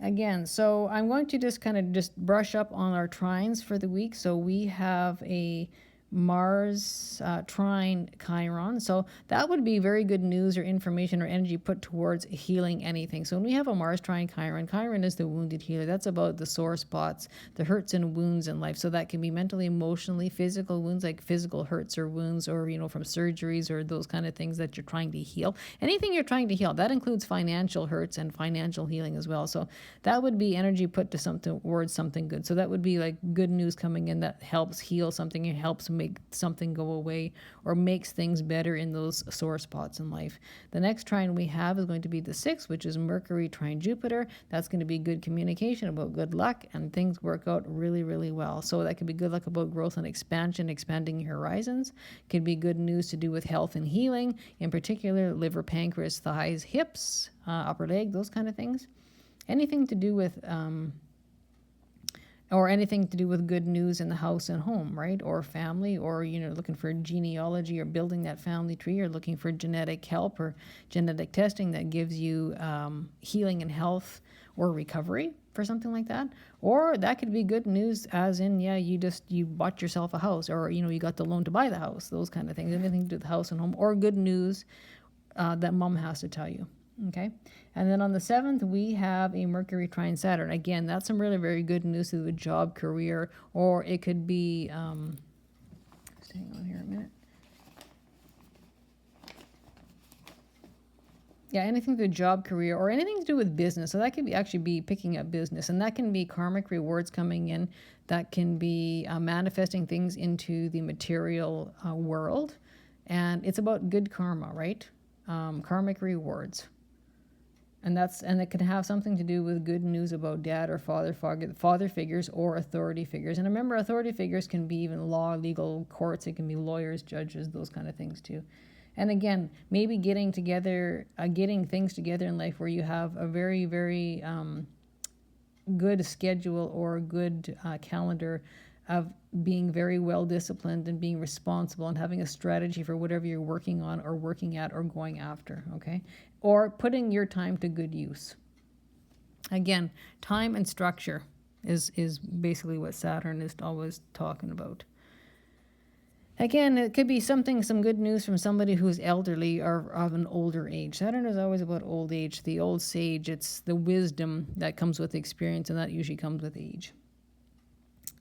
A: Again, so I'm going to just brush up on our trines for the week. So we have a Mars trine Chiron. So that would be very good news or information or energy put towards healing anything. So when we have a Mars trine Chiron, Chiron is the wounded healer. That's about the sore spots, the hurts and wounds in life. So that can be mentally, emotionally, physical wounds, like physical hurts or wounds, or from surgeries or those kind of things that you're trying to heal. Anything you're trying to heal, that includes financial hurts and financial healing as well. So that would be energy put to something towards something good. So that would be like good news coming in that helps heal something, it helps make something go away or makes things better in those sore spots in life. The next trine we have is going to be the 6th, which is Mercury trine Jupiter. That's going to be good communication about good luck, and things work out really, really well. So that could be good luck about growth and expansion, expanding your horizons. Could be good news to do with health and healing, in particular liver, pancreas, thighs, hips, upper leg, those kind of things. Anything to do with or anything to do with good news in the house and home, right? Or family, or, looking for genealogy or building that family tree, or looking for genetic help or genetic testing that gives you healing and health or recovery for something like that. Or that could be good news as in, you bought yourself a house, or, you got the loan to buy the house, those kind of things. Anything to do with the house and home, or good news that mom has to tell you. Okay, and then on the 7th, we have a Mercury trine Saturn. Again, that's some really very good news to the job, career, or it could be, just hang on here a minute. Yeah, anything to do with job, career, or anything to do with business. So that could be actually be picking up business, and that can be karmic rewards coming in. That can be manifesting things into the material world, and it's about good karma, right? Karmic rewards. And it can have something to do with good news about dad or father figures or authority figures. And remember, authority figures can be even law, legal, courts. It can be lawyers, judges, those kind of things too. And again, maybe getting things together in life where you have a very, very good schedule or good calendar of being very well disciplined and being responsible and having a strategy for whatever you're working on or working at or going after, okay? Or putting your time to good use. Again, time and structure is basically what Saturn is always talking about. Again, it could be some good news from somebody who's elderly or of an older age. Saturn is always about old age, the old sage. It's the wisdom that comes with experience, and that usually comes with age.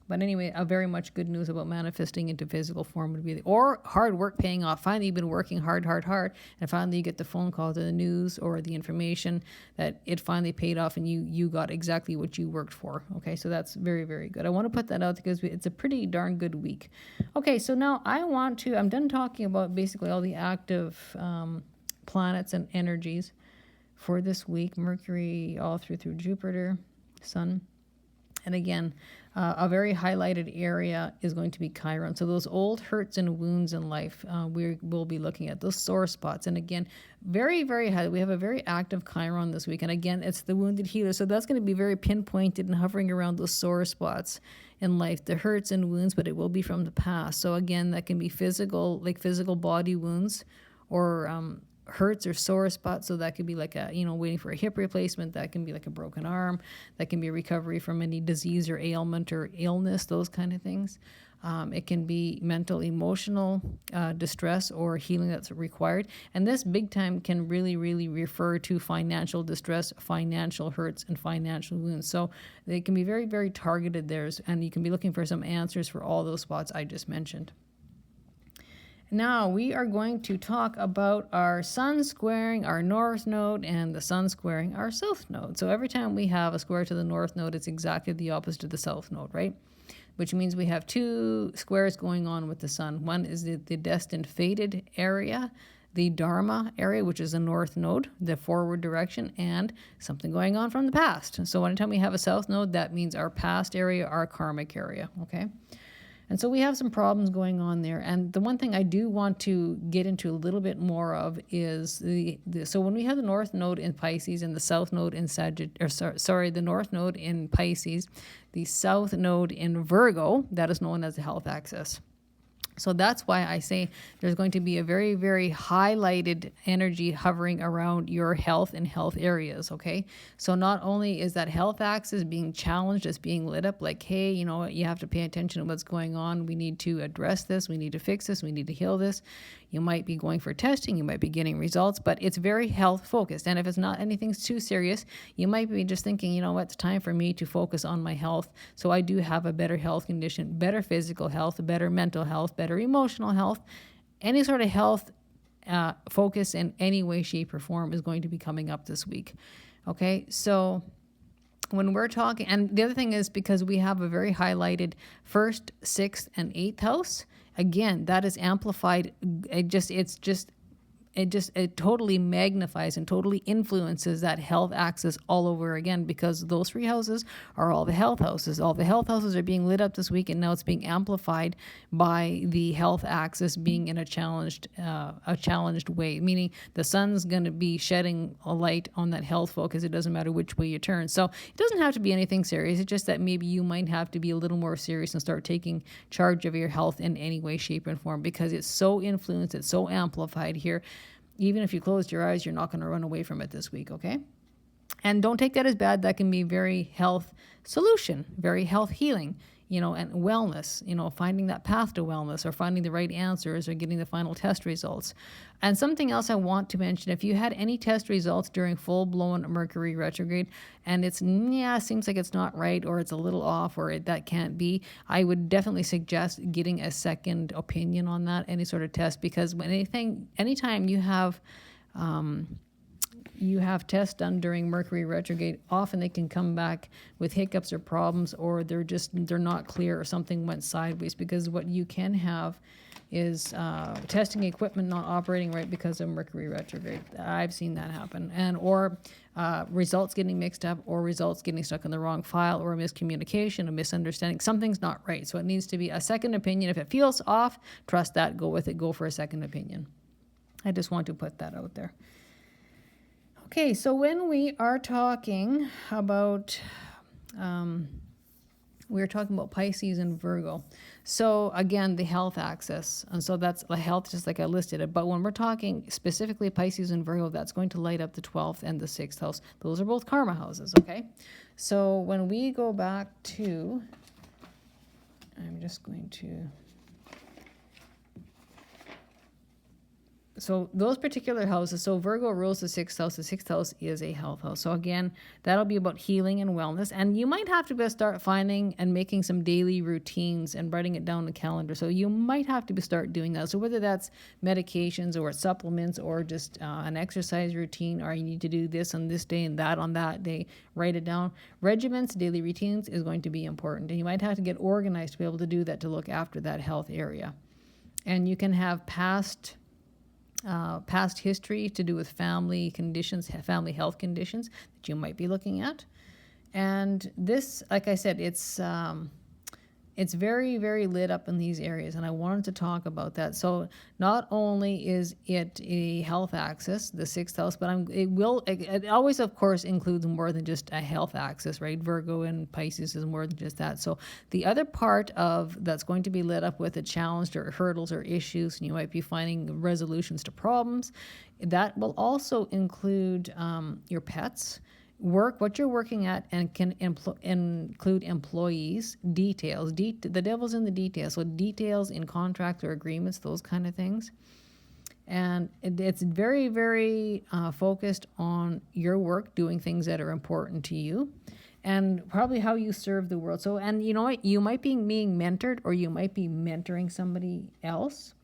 A: But anyway, a very much good news about manifesting into physical form would be, or hard work paying off. Finally, you've been working hard, and finally you get the phone call to the news or the information that it finally paid off and you got exactly what you worked for. Okay, so that's very, very good. I want to put that out because it's a pretty darn good week. Okay, so now I'm done talking about basically all the active planets and energies for this week. Mercury all through Jupiter, Sun. And again, a very highlighted area is going to be Chiron. So those old hurts and wounds in life, we will be looking at those sore spots. And again, very, very high. We have a very active Chiron this week. And again, it's the wounded healer. So that's going to be very pinpointed and hovering around those sore spots in life, the hurts and wounds, but it will be from the past. So again, that can be physical, like physical body wounds, or hurts or sore spots. So that could be like waiting for a hip replacement. That can be like a broken arm. That can be a recovery from any disease or ailment or illness, those kind of things. It can be mental, emotional distress or healing that's required. And this big time can really, really refer to financial distress, financial hurts, and financial wounds. So they can be very, very targeted there. And you can be looking for some answers for all those spots I just mentioned. Now we are going to talk about our sun squaring our north node and the sun squaring our south node. So every time we have a square to the north node, it's exactly the opposite of the south node, right? Which means we have two squares going on with the sun. One is the destined fated area, the Dharma area, which is the north node, the forward direction, and something going on from the past. So anytime we have a south node, that means our past area, our karmic area, okay? And so we have some problems going on there. And the one thing I do want to get into a little bit more of is so when we have the north node in Pisces and the south node in the north node in Pisces, the south node in Virgo, that is known as the health axis. So that's why I say there's going to be a very, very highlighted energy hovering around your health and health areas, okay? So not only is that health axis being challenged, it's being lit up like, hey, you know what, you have to pay attention to what's going on. We need to address this. We need to fix this. We need to heal this. You might be going for testing. You might be getting results, but it's very health focused. And if it's not anything too serious, you might be just thinking, you know what, it's time for me to focus on my health. So I do have a better health condition, better physical health, better mental health, better emotional health. Any sort of health focus in any way, shape, or form is going to be coming up this week. Okay, so when we're talking, and the other thing is because we have a very highlighted 1st, 6th, and 8th house, again, that is amplified. It totally magnifies and totally influences that health axis all over again, because those 3 houses are all the health houses. All the health houses are being lit up this week, and now it's being amplified by the health axis being in a challenged way, meaning the sun's going to be shedding a light on that health focus. It doesn't matter which way you turn. So it doesn't have to be anything serious. It's just that maybe you might have to be a little more serious and start taking charge of your health in any way, shape, and form, because it's so influenced, it's so amplified here. Even if you closed your eyes, you're not going to run away from it this week, okay? And don't take that as bad. That can be very health solution, very health healing, and wellness, finding that path to wellness, or finding the right answers, or getting the final test results. And something else I want to mention, if you had any test results during full-blown Mercury retrograde, and seems like it's not right, or it's a little off, or that can't be, I would definitely suggest getting a second opinion on that, any sort of test, because anytime you have tests done during Mercury retrograde, often they can come back with hiccups or problems, or they're not clear, or something went sideways, because what you can have is testing equipment not operating right because of Mercury retrograde. I've seen that happen. Or results getting mixed up, or results getting stuck in the wrong file, or a miscommunication, a misunderstanding. Something's not right. So it needs to be a second opinion. If it feels off, trust that, go with it, go for a second opinion. I just want to put that out there. Okay, so when we are talking about, we're talking about Pisces and Virgo. So again, the health axis, and so that's the health, just like I listed it. But when we're talking specifically Pisces and Virgo, that's going to light up the 12th and the 6th house. Those are both karma houses, okay? So when we go back to, I'm just going to So those particular houses, so Virgo rules the sixth house. The sixth house is a health house. So again, that'll be about healing and wellness. And you might have to start finding and making some daily routines and writing it down on the calendar. So you might have to start doing that. So whether that's medications or supplements or just an exercise routine, or you need to do this on this day and that on that day, write it down. Regiments, daily routines is going to be important. And you might have to get organized to be able to do that, to look after that health area. And you can have past history to do with family conditions, family health conditions that you might be looking at. And this, like I said, it's very, very lit up in these areas, and I wanted to talk about that. So not only is it a health axis, the sixth house, but it always, of course, includes more than just a health axis, right? Virgo and Pisces is more than just that. So the other part of that's going to be lit up with a challenge or hurdles or issues, and you might be finding resolutions to problems, that will also include your pets, work, what you're working at, and can include employees, details. The devil's in the details. So details in contracts or agreements, those kind of things. And it's very, very focused on your work, doing things that are important to you, and probably how you serve the world. So, and you know what? You might be being mentored, or you might be mentoring somebody else.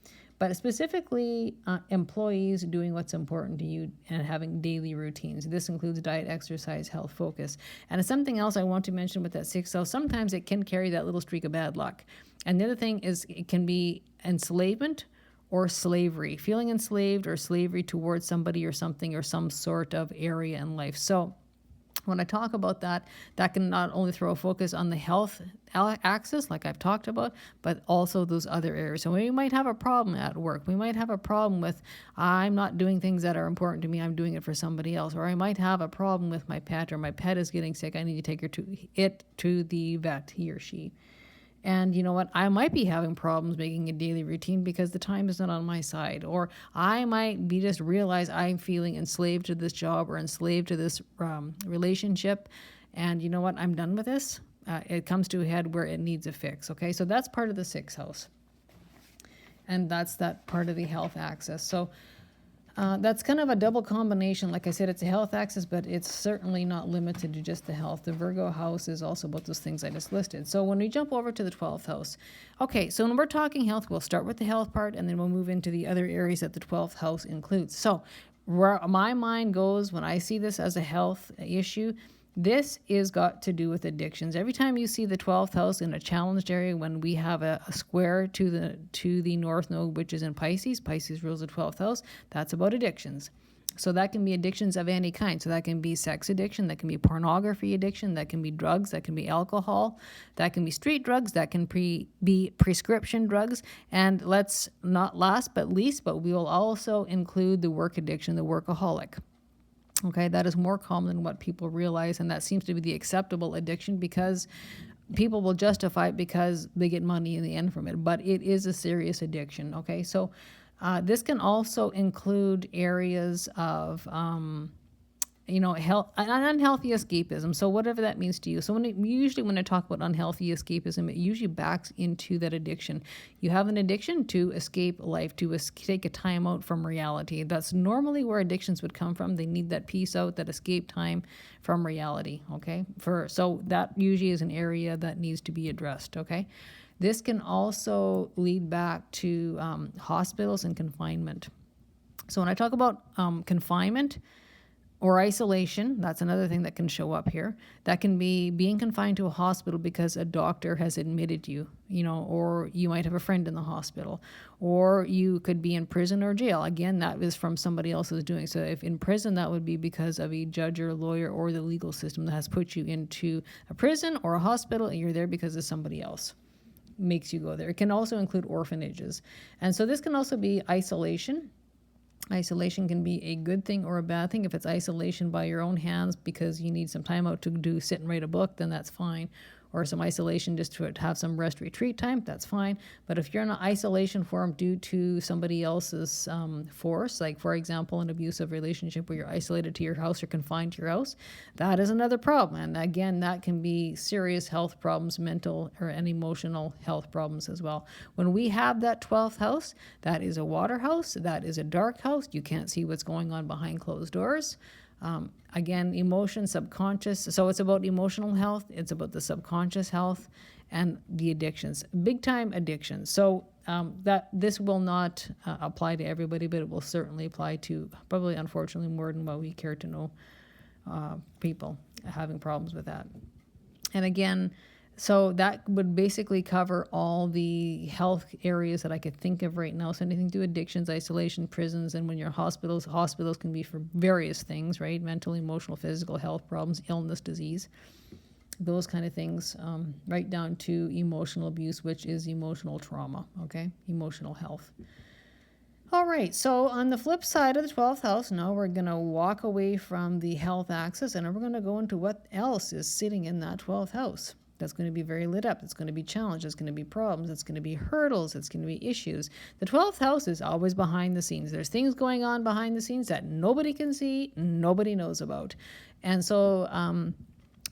A: But specifically, employees doing what's important to you and having daily routines. This includes diet, exercise, health, focus. And it's something else I want to mention with that sixth house. Sometimes it can carry that little streak of bad luck. And the other thing is it can be enslavement or slavery, feeling enslaved or slavery towards somebody or something or some sort of area in life. So when I talk about that, that can not only throw a focus on the health axis, like I've talked about, but also those other areas. So we might have a problem at work. We might have a problem with, I'm not doing things that are important to me. I'm doing it for somebody else. Or I might have a problem with my pet, or my pet is getting sick. I need to take her to the vet, he or she. And you know what? I might be having problems making a daily routine because the time is not on my side. Or I might be just realize I'm feeling enslaved to this job or enslaved to this relationship. And you know what? I'm done with this. It comes to a head where it needs a fix. Okay, so that's part of the sixth house. And that's that part of the health axis. So that's kind of a double combination. Like I said, it's a health axis, but it's certainly not limited to just the health. The Virgo house is also about those things I just listed. So when we jump over to the 12th house, okay, so when we're talking health, we'll start with the health part, and then we'll move into the other areas that the 12th house includes. So where my mind goes when I see this as a health issue, this is got to do with addictions. Every time you see the 12th house in a challenged area, when we have a square to the north node, which is in Pisces rules the 12th house, that's about addictions. So that can be addictions of any kind. So that can be sex addiction, that can be pornography addiction, that can be drugs, that can be alcohol, that can be street drugs, that can be prescription drugs. And let's not last but least, but we will also include the work addiction, the workaholic. Okay, that is more common than what people realize, and that seems to be the acceptable addiction because people will justify it because they get money in the end from it, but it is a serious addiction. Okay, so this can also include areas of health, unhealthy escapism. So whatever that means to you. So when I talk about unhealthy escapism, it usually backs into that addiction. You have an addiction to escape life, to take a time out from reality. That's normally where addictions would come from. They need that peace out, that escape time from reality. Okay, so that usually is an area that needs to be addressed. Okay, this can also lead back to hospitals and confinement. So when I talk about confinement or isolation, that's another thing that can show up here. That can be being confined to a hospital because a doctor has admitted you, or you might have a friend in the hospital, or you could be in prison or jail. Again, that is from somebody else's doing. So if in prison, that would be because of a judge or a lawyer or the legal system that has put you into a prison or a hospital, and you're there because of somebody else makes you go there. It can also include orphanages. And so this can also be isolation. Isolation can be a good thing or a bad thing. If it's isolation by your own hands because you need some time out to sit and write a book, then that's fine. or some isolation just to have some rest retreat time, that's fine. But if you're in an isolation form due to somebody else's force, like for example, an abusive relationship where you're isolated to your house or confined to your house, that is another problem. And again, that can be serious health problems, mental and emotional health problems as well. When we have that 12th house, that is a water house, that is a dark house. You can't see what's going on behind closed doors. Again, emotion, subconscious. So it's about emotional health. It's about the subconscious health and the addictions, big time addictions. So that this will not apply to everybody, but it will certainly apply to probably, unfortunately, more than what we care to know people having problems with that. And again, so that would basically cover all the health areas that I could think of right now. So anything to do addictions, isolation, prisons, and when you're hospitals can be for various things, right? Mental, emotional, physical health problems, illness, disease, those kind of things, right down to emotional abuse, which is emotional trauma, okay? Emotional health. All right, so on the flip side of the 12th house, now we're going to walk away from the health axis and we're going to go into what else is sitting in that 12th house. That's going to be very lit up. It's going to be challenge. It's going to be problems. It's going to be hurdles. It's going to be issues. The 12th house is always behind the scenes. There's things going on behind the scenes that nobody can see, nobody knows about. And so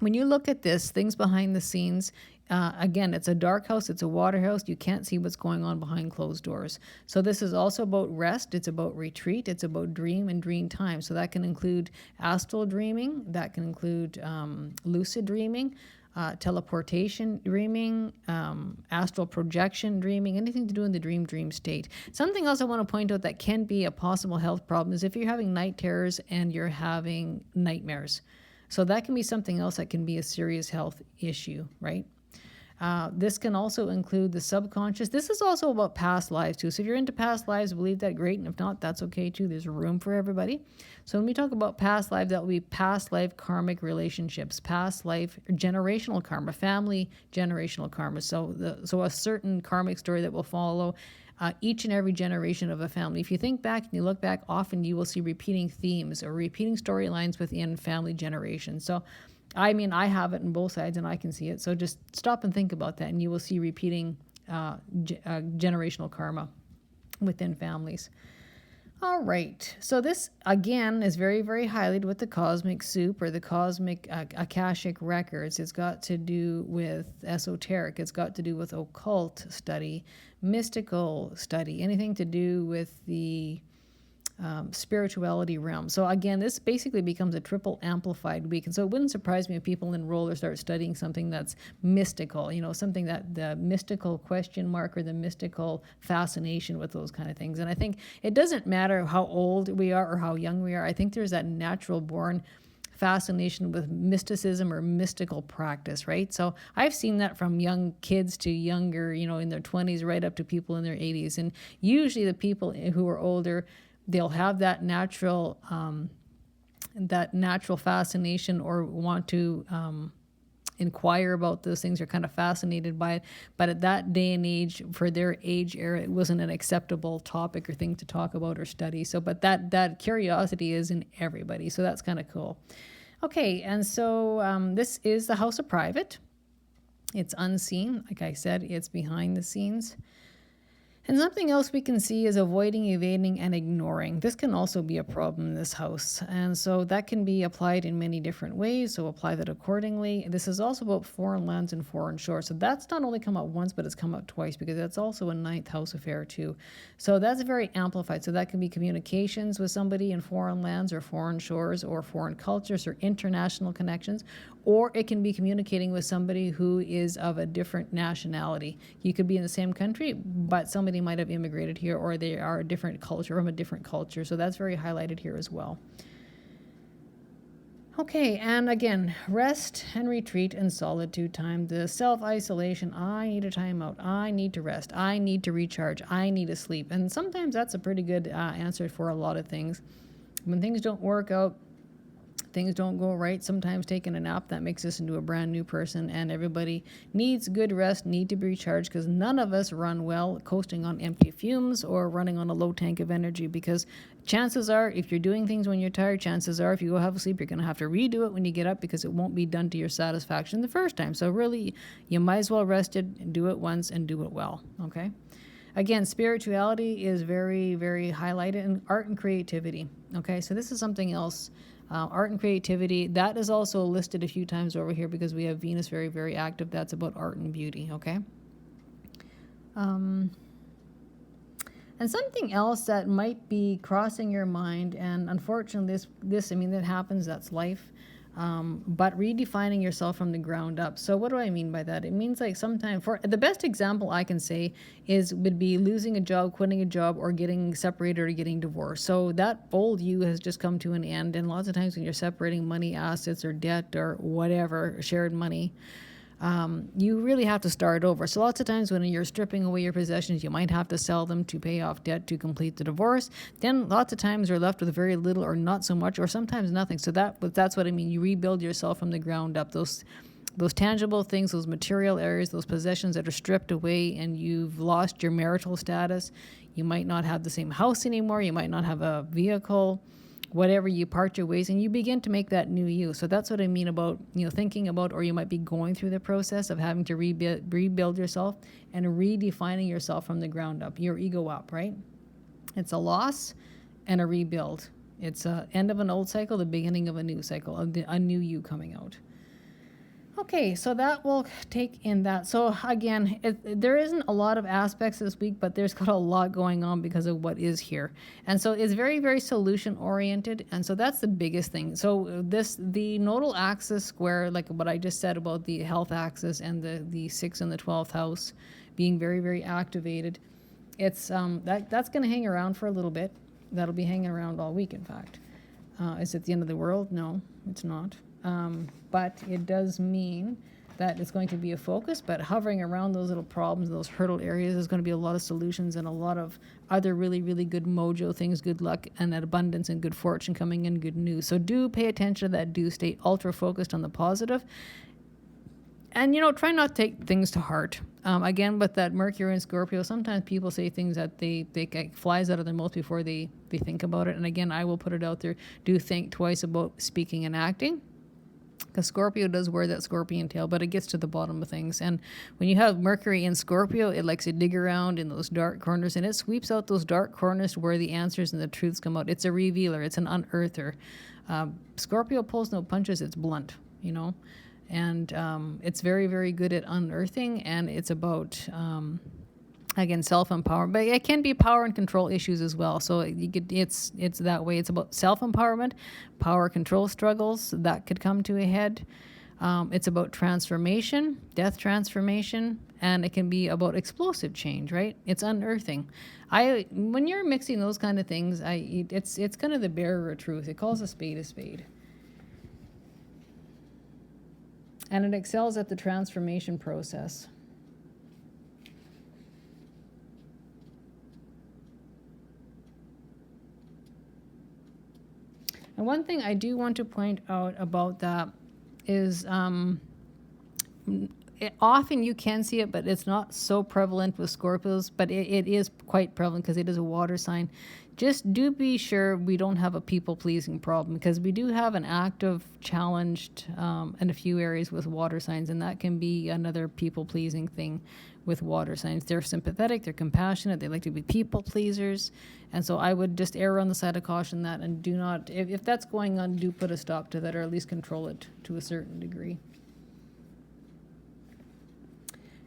A: when you look at this, things behind the scenes, again, it's a dark house. It's a water house. You can't see what's going on behind closed doors. So this is also about rest. It's about retreat. It's about dream and dream time. So that can include astral dreaming. That can include lucid dreaming. Teleportation dreaming, astral projection dreaming, anything to do in the dream state. Something else I want to point out that can be a possible health problem is if you're having night terrors and you're having nightmares. So that can be something else that can be a serious health issue, right? This can also include the subconscious. This is also about past lives too. So if you're into past lives, believe that, great. And if not, that's okay too. There's room for everybody. So when we talk about past life, that will be past life karmic relationships, past life generational karma, family generational karma. So a certain karmic story that will follow each and every generation of a family. If you think back and you look back, often you will see repeating themes or repeating storylines within family generations. So I mean, I have it on both sides and I can see it. So just stop and think about that and you will see repeating generational karma within families. All right. So this, again, is very, very highlighted with the cosmic soup or the cosmic Akashic records. It's got to do with esoteric. It's got to do with occult study, mystical study, anything to do with the spirituality realm. So again, this basically becomes a triple amplified week. And so it wouldn't surprise me if people enroll or start studying something that's mystical, something that the mystical question mark or the mystical fascination with those kind of things. And I think it doesn't matter how old we are or how young we are. I think there's that natural born fascination with mysticism or mystical practice, right? So I've seen that from young kids to younger, in their 20s, right up to people in their 80s. And usually the people who are older, they'll have that natural fascination or want to inquire about those things, are kind of fascinated by it. But at that day and age, for their age era, it wasn't an acceptable topic or thing to talk about or study. So, but that curiosity is in everybody. So that's kind of cool. Okay, and so this is the house of private. It's unseen. Like I said, it's behind the scenes. And something else we can see is avoiding, evading, and ignoring. This can also be a problem in this house. And so that can be applied in many different ways, so apply that accordingly. This is also about foreign lands and foreign shores. So that's not only come up once, but it's come up twice because that's also a ninth house affair too. So that's very amplified. So that can be communications with somebody in foreign lands or foreign shores or foreign cultures or international connections, or it can be communicating with somebody who is of a different nationality. You could be in the same country, but somebody might have immigrated here, or they are a different culture, from a different culture. So that's very highlighted here as well. Okay, and again, rest and retreat and solitude time. The self-isolation, I need a timeout, I need to rest, I need to recharge, I need to sleep. And sometimes that's a pretty good answer for a lot of things. When things don't work out, things don't go right. Sometimes taking a nap, that makes us into a brand new person, and everybody needs good rest, need to be recharged, because none of us run well coasting on empty fumes or running on a low tank of energy, because chances are, if you're doing things when you're tired, chances are if you go have a sleep, you're going to have to redo it when you get up, because it won't be done to your satisfaction the first time. So really, you might as well rest it and do it once and do it well, okay? Again, spirituality is very, very highlighted in art and creativity. Okay, so this is something else. Art and creativity, that is also listed a few times over here because we have Venus very, very active. That's about art and beauty, okay? And something else that might be crossing your mind, and unfortunately this I mean, that happens, that's life. But redefining yourself from the ground up. So what do I mean by that? It means like sometimes, for the best example I can say would be losing a job, quitting a job, or getting separated or getting divorced. So that old you has just come to an end. And lots of times when you're separating money, assets, or debt, or whatever, shared money, you really have to start over. So lots of times when you're stripping away your possessions, you might have to sell them to pay off debt to complete the divorce. Then lots of times you're left with very little or not so much, or sometimes nothing. So that's what I mean. You rebuild yourself from the ground up. Those tangible things, those material areas, those possessions that are stripped away, and you've lost your marital status. You might not have the same house anymore. You might not have a vehicle. Whatever, you part your ways and you begin to make that new you. So that's what I mean about, thinking about, or you might be going through the process of having to rebuild yourself and redefining yourself from the ground up, your ego up, right? It's a loss and a rebuild. It's an end of an old cycle, the beginning of a new cycle, a new you coming out. Okay, so that will take in that. So again, there isn't a lot of aspects this week, but there's got a lot going on because of what is here. And so it's very, very solution oriented. And so that's the biggest thing. So the nodal axis square, like what I just said about the health axis and the 6th and the 12th house being very, very activated, it's that's going to hang around for a little bit. That'll be hanging around all week, in fact. Is it the end of the world? No, it's not. But it does mean that it's going to be a focus, but hovering around those little problems, those hurdle areas, there's going to be a lot of solutions and a lot of other really, really good mojo things, good luck and abundance and good fortune coming in, good news. So do pay attention to that. Do stay ultra focused on the positive. And, try not to take things to heart. Again, with that Mercury and Scorpio, sometimes people say things that they get flies out of their mouth before they think about it. And again, I will put it out there. Do think twice about speaking and acting. Because Scorpio does wear that scorpion tail, but it gets to the bottom of things. And when you have Mercury in Scorpio, it likes to dig around in those dark corners, and it sweeps out those dark corners where the answers and the truths come out. It's a revealer. It's an unearther. Scorpio pulls no punches. It's blunt, and it's very, very good at unearthing, and it's about... again, self-empowerment, but it can be power and control issues as well. So it's that way. It's about self-empowerment, power control struggles that could come to a head. It's about transformation, death transformation, and it can be about explosive change, right? It's unearthing. When you're mixing those kind of things, it's kind of the bearer of truth. It calls a spade a spade. And it excels at the transformation process. And one thing I do want to point out about that is often you can see it, but it's not so prevalent with Scorpios, but it is quite prevalent because it is a water sign. Just do be sure we don't have a people-pleasing problem, because we do have an active, challenged in a few areas with water signs, and that can be another people-pleasing thing with water signs. They're sympathetic, they're compassionate, they like to be people-pleasers, and so I would just err on the side of caution that, and do not, if that's going on, do put a stop to that, or at least control it to a certain degree.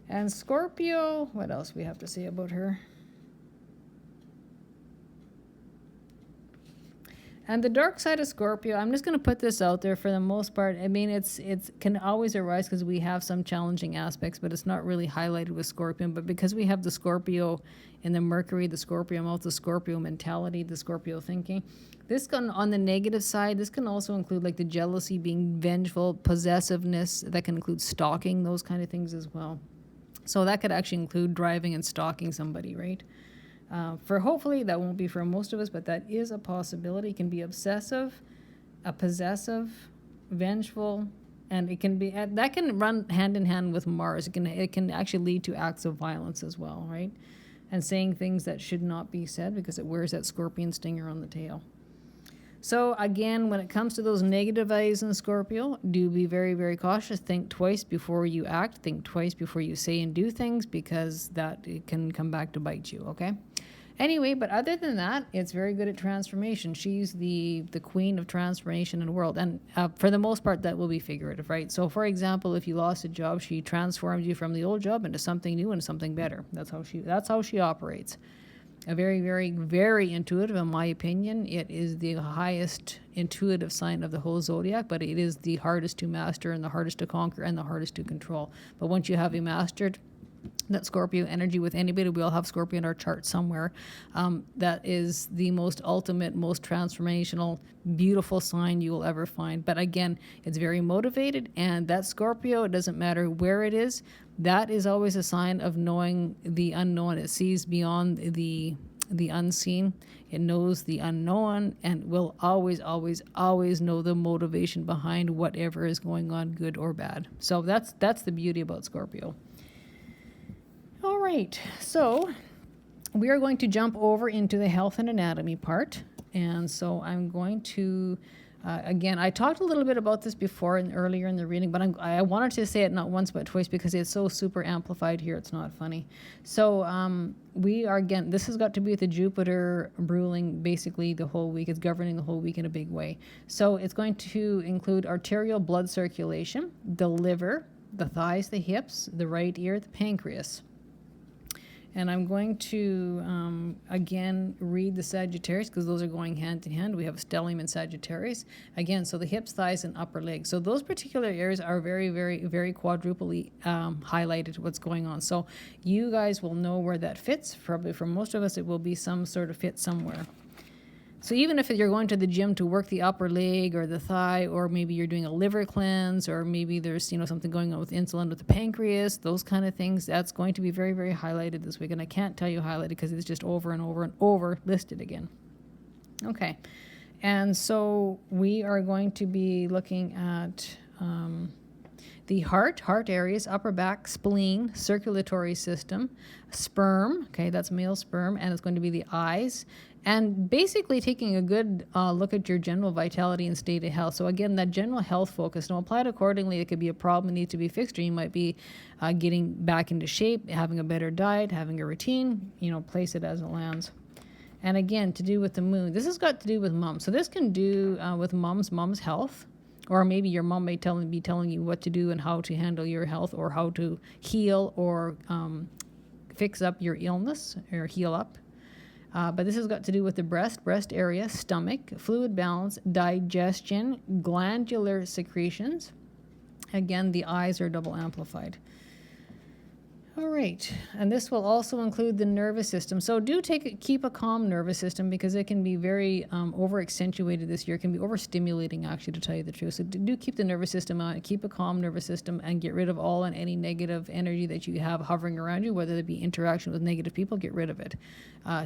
A: And Scorpio, what else we have to say about her? And the dark side of Scorpio, I'm just going to put this out there for the most part. I mean, it can always arise because we have some challenging aspects, but it's not really highlighted with Scorpion. But because we have the Scorpio in the Mercury, the Scorpio mouth, the Scorpio mentality, the Scorpio thinking, this can, on the negative side, this can also include like the jealousy, being vengeful, possessiveness. That can include stalking, those kind of things as well. So that could actually include driving and stalking somebody, right? For hopefully that won't be for most of us, but that is a possibility. It can be obsessive, a possessive, vengeful, and it can be that can run hand in hand with Mars. It can actually lead to acts of violence as well, right? And saying things that should not be said because it wears that scorpion stinger on the tail. So again, when it comes to those negative values in Scorpio, do be very, very cautious. Think twice before you act. Think twice before you say and do things, because it can come back to bite you, okay? Anyway, but other than that, it's very good at transformation. She's the queen of transformation in the world. And for the most part, that will be figurative, right? So for example, if you lost a job, she transformed you from the old job into something new and something better. That's how she operates. A very, very, very intuitive, in my opinion. It is the highest intuitive sign of the whole zodiac, but it is the hardest to master and the hardest to conquer and the hardest to control. But once you have mastered that Scorpio energy with anybody, we all have Scorpio in our chart somewhere. That is the most ultimate, most transformational, beautiful sign you will ever find. But again, it's very motivated, and that Scorpio, it doesn't matter where it is, that is always a sign of knowing the unknown. It sees beyond the unseen. It knows the unknown and will always, always, always know the motivation behind whatever is going on, good or bad. So that's the beauty about Scorpio. All right, so we are going to jump over into the health and anatomy part. And so I'm going to, again, I talked a little bit about this before and earlier in the reading, but I wanted to say it not once but twice because it's so super amplified here. It's not funny. So we are, again, this has got to be with the Jupiter ruling basically the whole week. It's governing the whole week in a big way. So it's going to include arterial blood circulation, the liver, the thighs, the hips, the right ear, the pancreas. And I'm going to, again, read the Sagittarius because those are going hand in hand. We have stellium and Sagittarius. Again, so the hips, thighs, and upper legs. So those particular areas are very, very, very quadruply highlighted what's going on. So you guys will know where that fits. Probably for most of us, it will be some sort of fit somewhere. So even if you're going to the gym to work the upper leg or the thigh, or maybe you're doing a liver cleanse, or maybe there's something going on with insulin with the pancreas, those kind of things, that's going to be very, very highlighted this week. And I can't tell you highlighted because it's just over and over and over listed again. Okay. And so we are going to be looking at the heart areas, upper back, spleen, circulatory system, sperm, okay, that's male sperm, and it's going to be the eyes, and basically taking a good look at your general vitality and state of health. So again, that general health focus, now applied accordingly, it could be a problem that needs to be fixed, or you might be getting back into shape, having a better diet, having a routine, place it as it lands. And again, to do with the moon, this has got to do with mom. So this can do with mom's health. Or maybe your mom may be telling you what to do and how to handle your health, or how to heal or fix up your illness or heal up. But this has got to do with the breast area, stomach, fluid balance, digestion, glandular secretions. Again, the eyes are double amplified. All right, and this will also include the nervous system. So do keep a calm nervous system, because it can be very over-accentuated this year. It can be overstimulating, actually, to tell you the truth. So do keep the nervous system on, keep a calm nervous system, and get rid of all and any negative energy that you have hovering around you, whether it be interaction with negative people, get rid of it.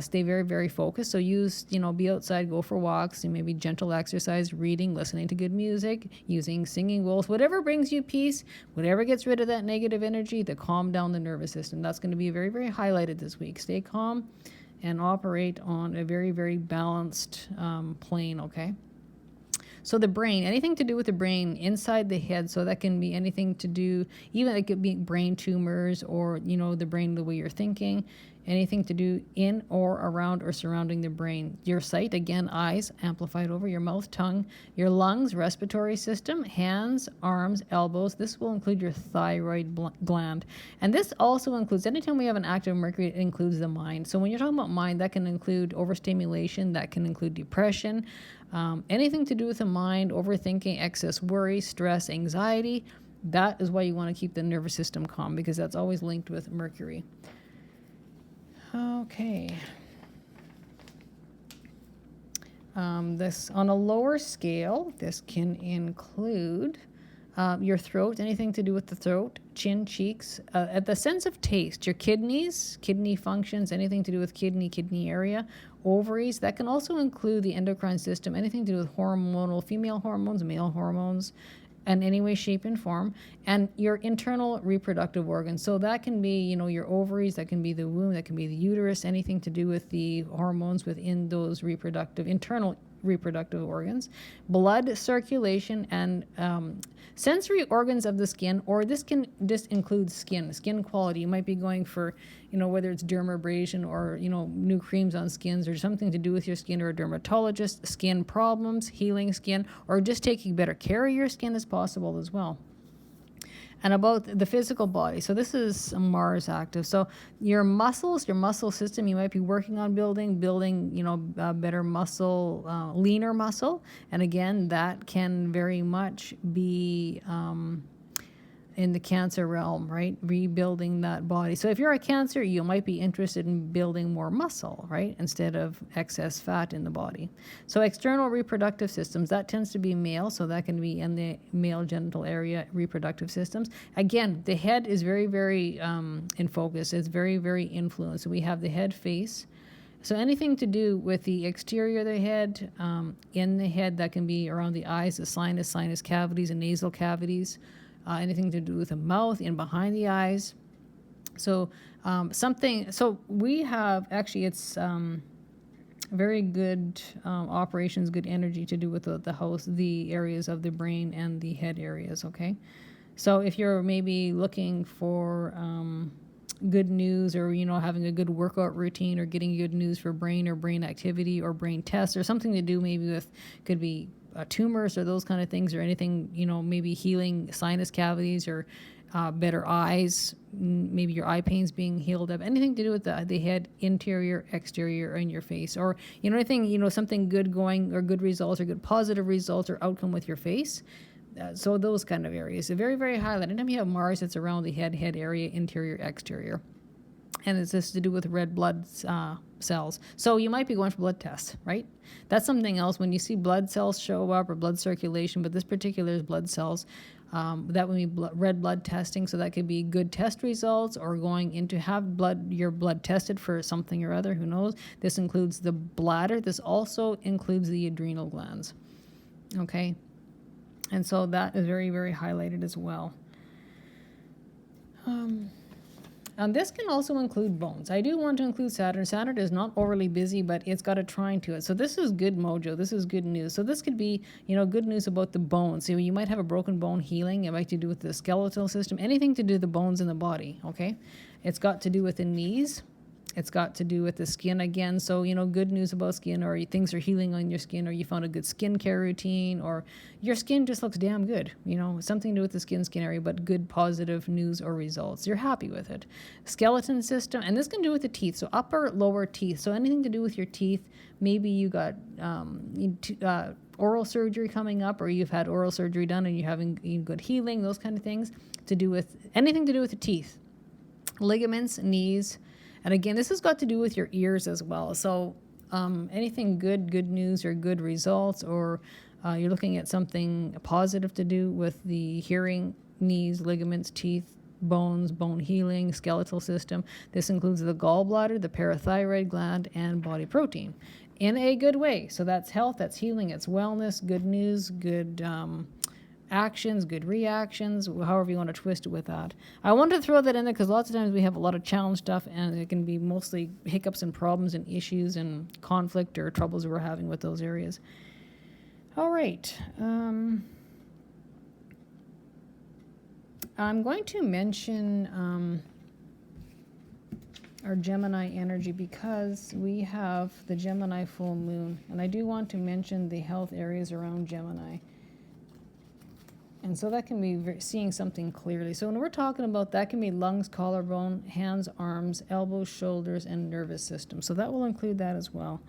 A: Stay very, very focused. So be outside, go for walks, and maybe gentle exercise, reading, listening to good music, using singing bowls, whatever brings you peace, whatever gets rid of that negative energy, to calm down the nervous system. That's going to be very, very highlighted this week. Stay calm and operate on a very, very balanced plane, okay? So the brain, anything to do with the brain inside the head, so that can be anything to do, even it could be brain tumors, or, the brain, the way you're thinking, anything to do in or around or surrounding the brain. Your sight, again, eyes, amplified over, your mouth, tongue, your lungs, respiratory system, hands, arms, elbows. This will include your thyroid gland. And this also includes, anytime we have an active Mercury, it includes the mind. So when you're talking about mind, that can include overstimulation, that can include depression, anything to do with the mind, overthinking, excess worry, stress, anxiety. That is why you want to keep the nervous system calm, because that's always linked with Mercury. Okay. This on a lower scale, this can include your throat, anything to do with the throat, chin, cheeks, at the sense of taste, your kidneys, kidney functions, anything to do with kidney area, ovaries. That can also include the endocrine system, anything to do with hormonal, female hormones, male hormones, in any way, shape, and form, and your internal reproductive organs. So that can be, your ovaries, that can be the womb, that can be the uterus, anything to do with the hormones within those internal reproductive organs, blood circulation, and sensory organs of the skin, or this includes skin quality. You might be going for, whether it's dermabrasion or, new creams on skins, or something to do with your skin, or a dermatologist, skin problems, healing skin, or just taking better care of your skin as possible as well. And about the physical body. So this is Mars active. So your muscles, your muscle system, you might be working on building, better muscle, leaner muscle. And again, that can very much be in the Cancer realm, right? Rebuilding that body. So if you're a Cancer, you might be interested in building more muscle, right? Instead of excess fat in the body. So external reproductive systems, that tends to be male. So that can be in the male genital area, reproductive systems. Again, the head is very, very in focus. It's very, very influenced. So we have the head face. So anything to do with the exterior of the head, in the head, that can be around the eyes, the sinus cavities, and nasal cavities. Anything to do with the mouth and behind the eyes. So so we have, actually it's very good operations, good energy to do with the areas of the brain and the head areas, okay? So if you're maybe looking for good news, or, having a good workout routine, or getting good news for brain or brain activity or brain tests, or something to do maybe with, could be tumors or those kind of things, or anything, maybe healing sinus cavities, or better eyes, maybe your eye pains being healed up, anything to do with the head, interior, exterior, and your face, or, anything, something good going, or good results, or good positive results, or outcome with your face. So those kind of areas are very, very highlighted. Anytime you have Mars, it's around the head area, interior, exterior. And it's just to do with red blood cells. So you might be going for blood tests, right? That's something else. When you see blood cells show up, or blood circulation, but this particular is blood cells, that would be red blood testing. So that could be good test results, or going in to have your blood tested for something or other. Who knows? This includes the bladder. This also includes the adrenal glands. Okay? And so that is very, very highlighted as well. And this can also include bones. I do want to include Saturn. Saturn is not overly busy, but it's got a trine to it. So this is good mojo. This is good news. So this could be, good news about the bones. So you might have a broken bone healing. It might to do with the skeletal system. Anything to do with the bones in the body, okay? It's got to do with the knees. It's got to do with the skin again. So, good news about skin, or things are healing on your skin, or you found a good skincare routine, or your skin just looks damn good. Something to do with the skin area, but good positive news or results. You're happy with it. Skeleton system, and this can do with the teeth. So upper, lower teeth. So anything to do with your teeth. Maybe you got oral surgery coming up, or you've had oral surgery done and you're having good healing, those kind of things. Anything to do with the teeth. Ligaments, knees. And again, this has got to do with your ears as well. So anything good news or good results, or you're looking at something positive to do with the hearing, knees, ligaments, teeth, bones, bone healing, skeletal system. This includes the gallbladder, the parathyroid gland, and body protein in a good way. So that's health, that's healing, it's wellness, good news, good actions, good reactions, however you want to twist it with that. I wanted to throw that in there because lots of times we have a lot of challenge stuff, and it can be mostly hiccups and problems and issues and conflict or troubles we're having with those areas. All right. I'm going to mention our Gemini energy because we have the Gemini full moon, and I do want to mention the health areas around Gemini. And so that can be seeing something clearly. So when we're talking about that, can be lungs, collarbone, hands, arms, elbows, shoulders, and nervous system. So that will include that as well.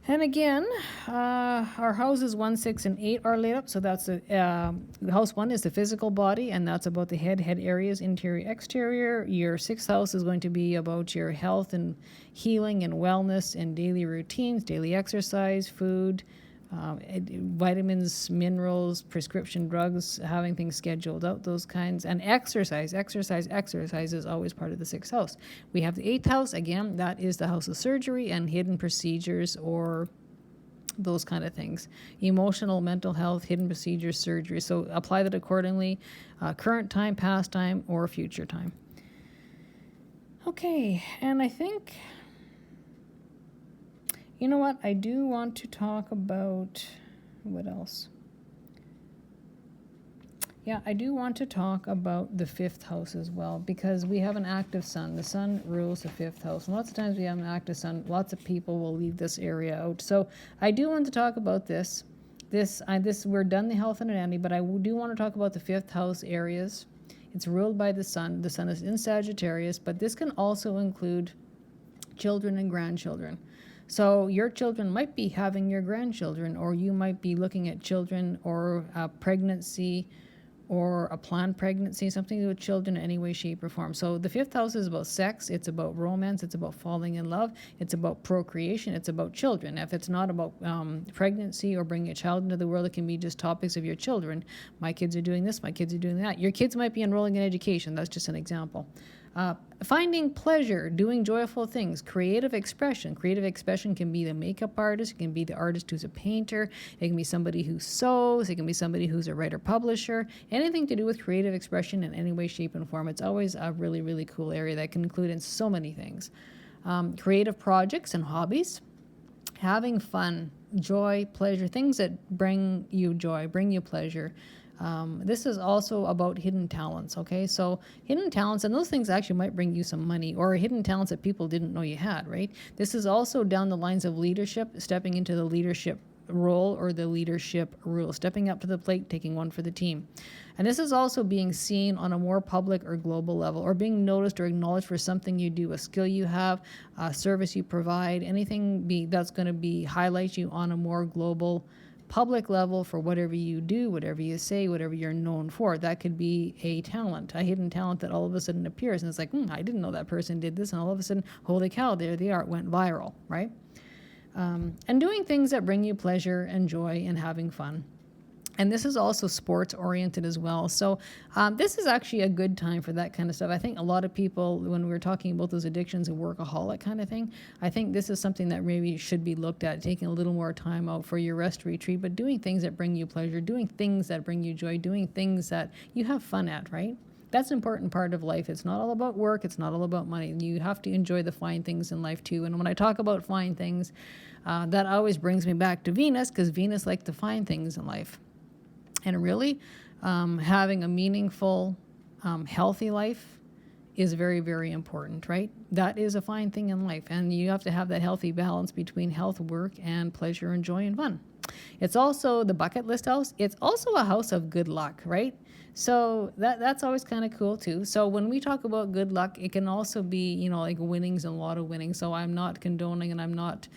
A: And again, our houses 1, 6, and 8 are lit up. So that's house 1 is the physical body, and that's about the head areas, interior, exterior. Your 6th house is going to be about your health and healing and wellness and daily routines, daily exercise, food, vitamins, minerals, prescription drugs, having things scheduled out, those kinds, and exercise. Exercise is always part of the 6th house. We have the 8th house, again, that is the house of surgery and hidden procedures or those kind of things. Emotional, mental health, hidden procedures, surgery. So apply that accordingly. Current time, past time, or future time. Okay, and I think, you know what? I do want to talk about, what else? Yeah, I do want to talk about the 5th house as well, because we have an active sun. The sun rules the 5th house. And lots of times we have an active sun, lots of people will leave this area out. So I do want to talk about this. We're done the health and anatomy, but I do want to talk about the 5th house areas. It's ruled by the sun. The sun is in Sagittarius, but this can also include children and grandchildren. So your children might be having your grandchildren, or you might be looking at children or a pregnancy or a planned pregnancy, something to do with children in any way, shape, or form. So the 5th house is about sex, it's about romance, it's about falling in love, it's about procreation, it's about children. If it's not about pregnancy or bringing a child into the world, it can be just topics of your children. My kids are doing this, my kids are doing that. Your kids might be enrolling in education, that's just an example. Finding pleasure, doing joyful things, creative expression. Creative expression can be the makeup artist, it can be the artist who's a painter, it can be somebody who sews, it can be somebody who's a writer-publisher. Anything to do with creative expression in any way, shape, and form. It's always a really, really cool area that can include in so many things. Creative projects and hobbies. Having fun, joy, pleasure, things that bring you joy, bring you pleasure. This is also about hidden talents, okay? So hidden talents, and those things actually might bring you some money, or hidden talents that people didn't know you had, right? This is also down the lines of leadership, stepping into the leadership role or the leadership rule, stepping up to the plate, taking one for the team. And this is also being seen on a more public or global level, or being noticed or acknowledged for something you do, a skill you have, a service you provide, anything that's going to be highlight you on a more global public level for whatever you do, whatever you say, whatever you're known for. That could be a talent, a hidden talent that all of a sudden appears, and it's like, I didn't know that person did this, and all of a sudden, holy cow, there they are, it went viral, right? And doing things that bring you pleasure and joy and having fun. And this is also sports oriented as well. So this is actually a good time for that kind of stuff. I think a lot of people, when we were talking about those addictions and workaholic kind of thing, I think this is something that maybe should be looked at, taking a little more time out for your rest retreat, but doing things that bring you pleasure, doing things that bring you joy, doing things that you have fun at, right? That's an important part of life. It's not all about work. It's not all about money. You have to enjoy the fine things in life too. And when I talk about fine things, that always brings me back to Venus, because Venus likes the fine things in life. And really, having a meaningful, healthy life is very, very important, right? That is a fine thing in life. And you have to have that healthy balance between health, work, and pleasure and joy and fun. It's also the bucket list house. It's also a house of good luck, right? So that's always kind of cool too. So when we talk about good luck, it can also be, like winnings and lotto winnings. So I'm not condoning, and I'm not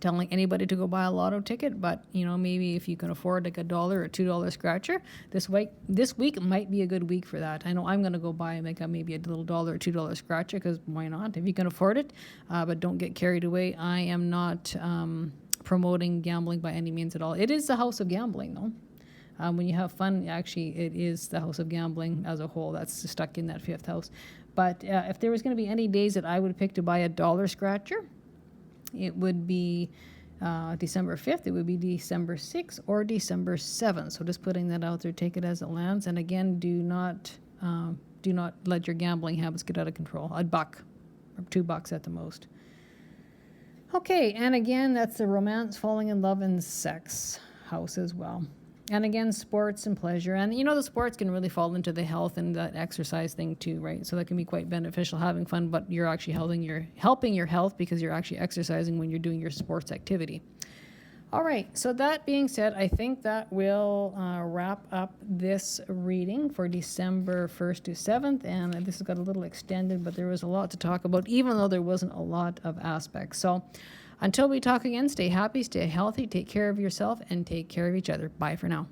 A: telling anybody to go buy a lotto ticket, but maybe if you can afford like $1 or $2 scratcher, this week might be a good week for that. I know I'm going to go buy and make up maybe a little $1 or $2 scratcher, because why not, if you can afford it, but don't get carried away. I am not promoting gambling by any means at all. It is the house of gambling though. When you have fun, actually it is the house of gambling as a whole. That's stuck in that 5th house. But if there was going to be any days that I would pick to buy a $1 scratcher, it would be December 5th, it would be December 6th, or December 7th. So just putting that out there, take it as it lands. And again, do not let your gambling habits get out of control. $1 or $2 at the most. Okay, and again, that's the romance, falling in love, and sex house as well. And again, sports and pleasure. And the sports can really fall into the health and that exercise thing too, right? So that can be quite beneficial, having fun, but you're actually helping your health, because you're actually exercising when you're doing your sports activity. All right, so that being said, I think that will wrap up this reading for December 1st to 7th. And this has got a little extended, but there was a lot to talk about, even though there wasn't a lot of aspects. So until we talk again, stay happy, stay healthy, take care of yourself, and take care of each other. Bye for now.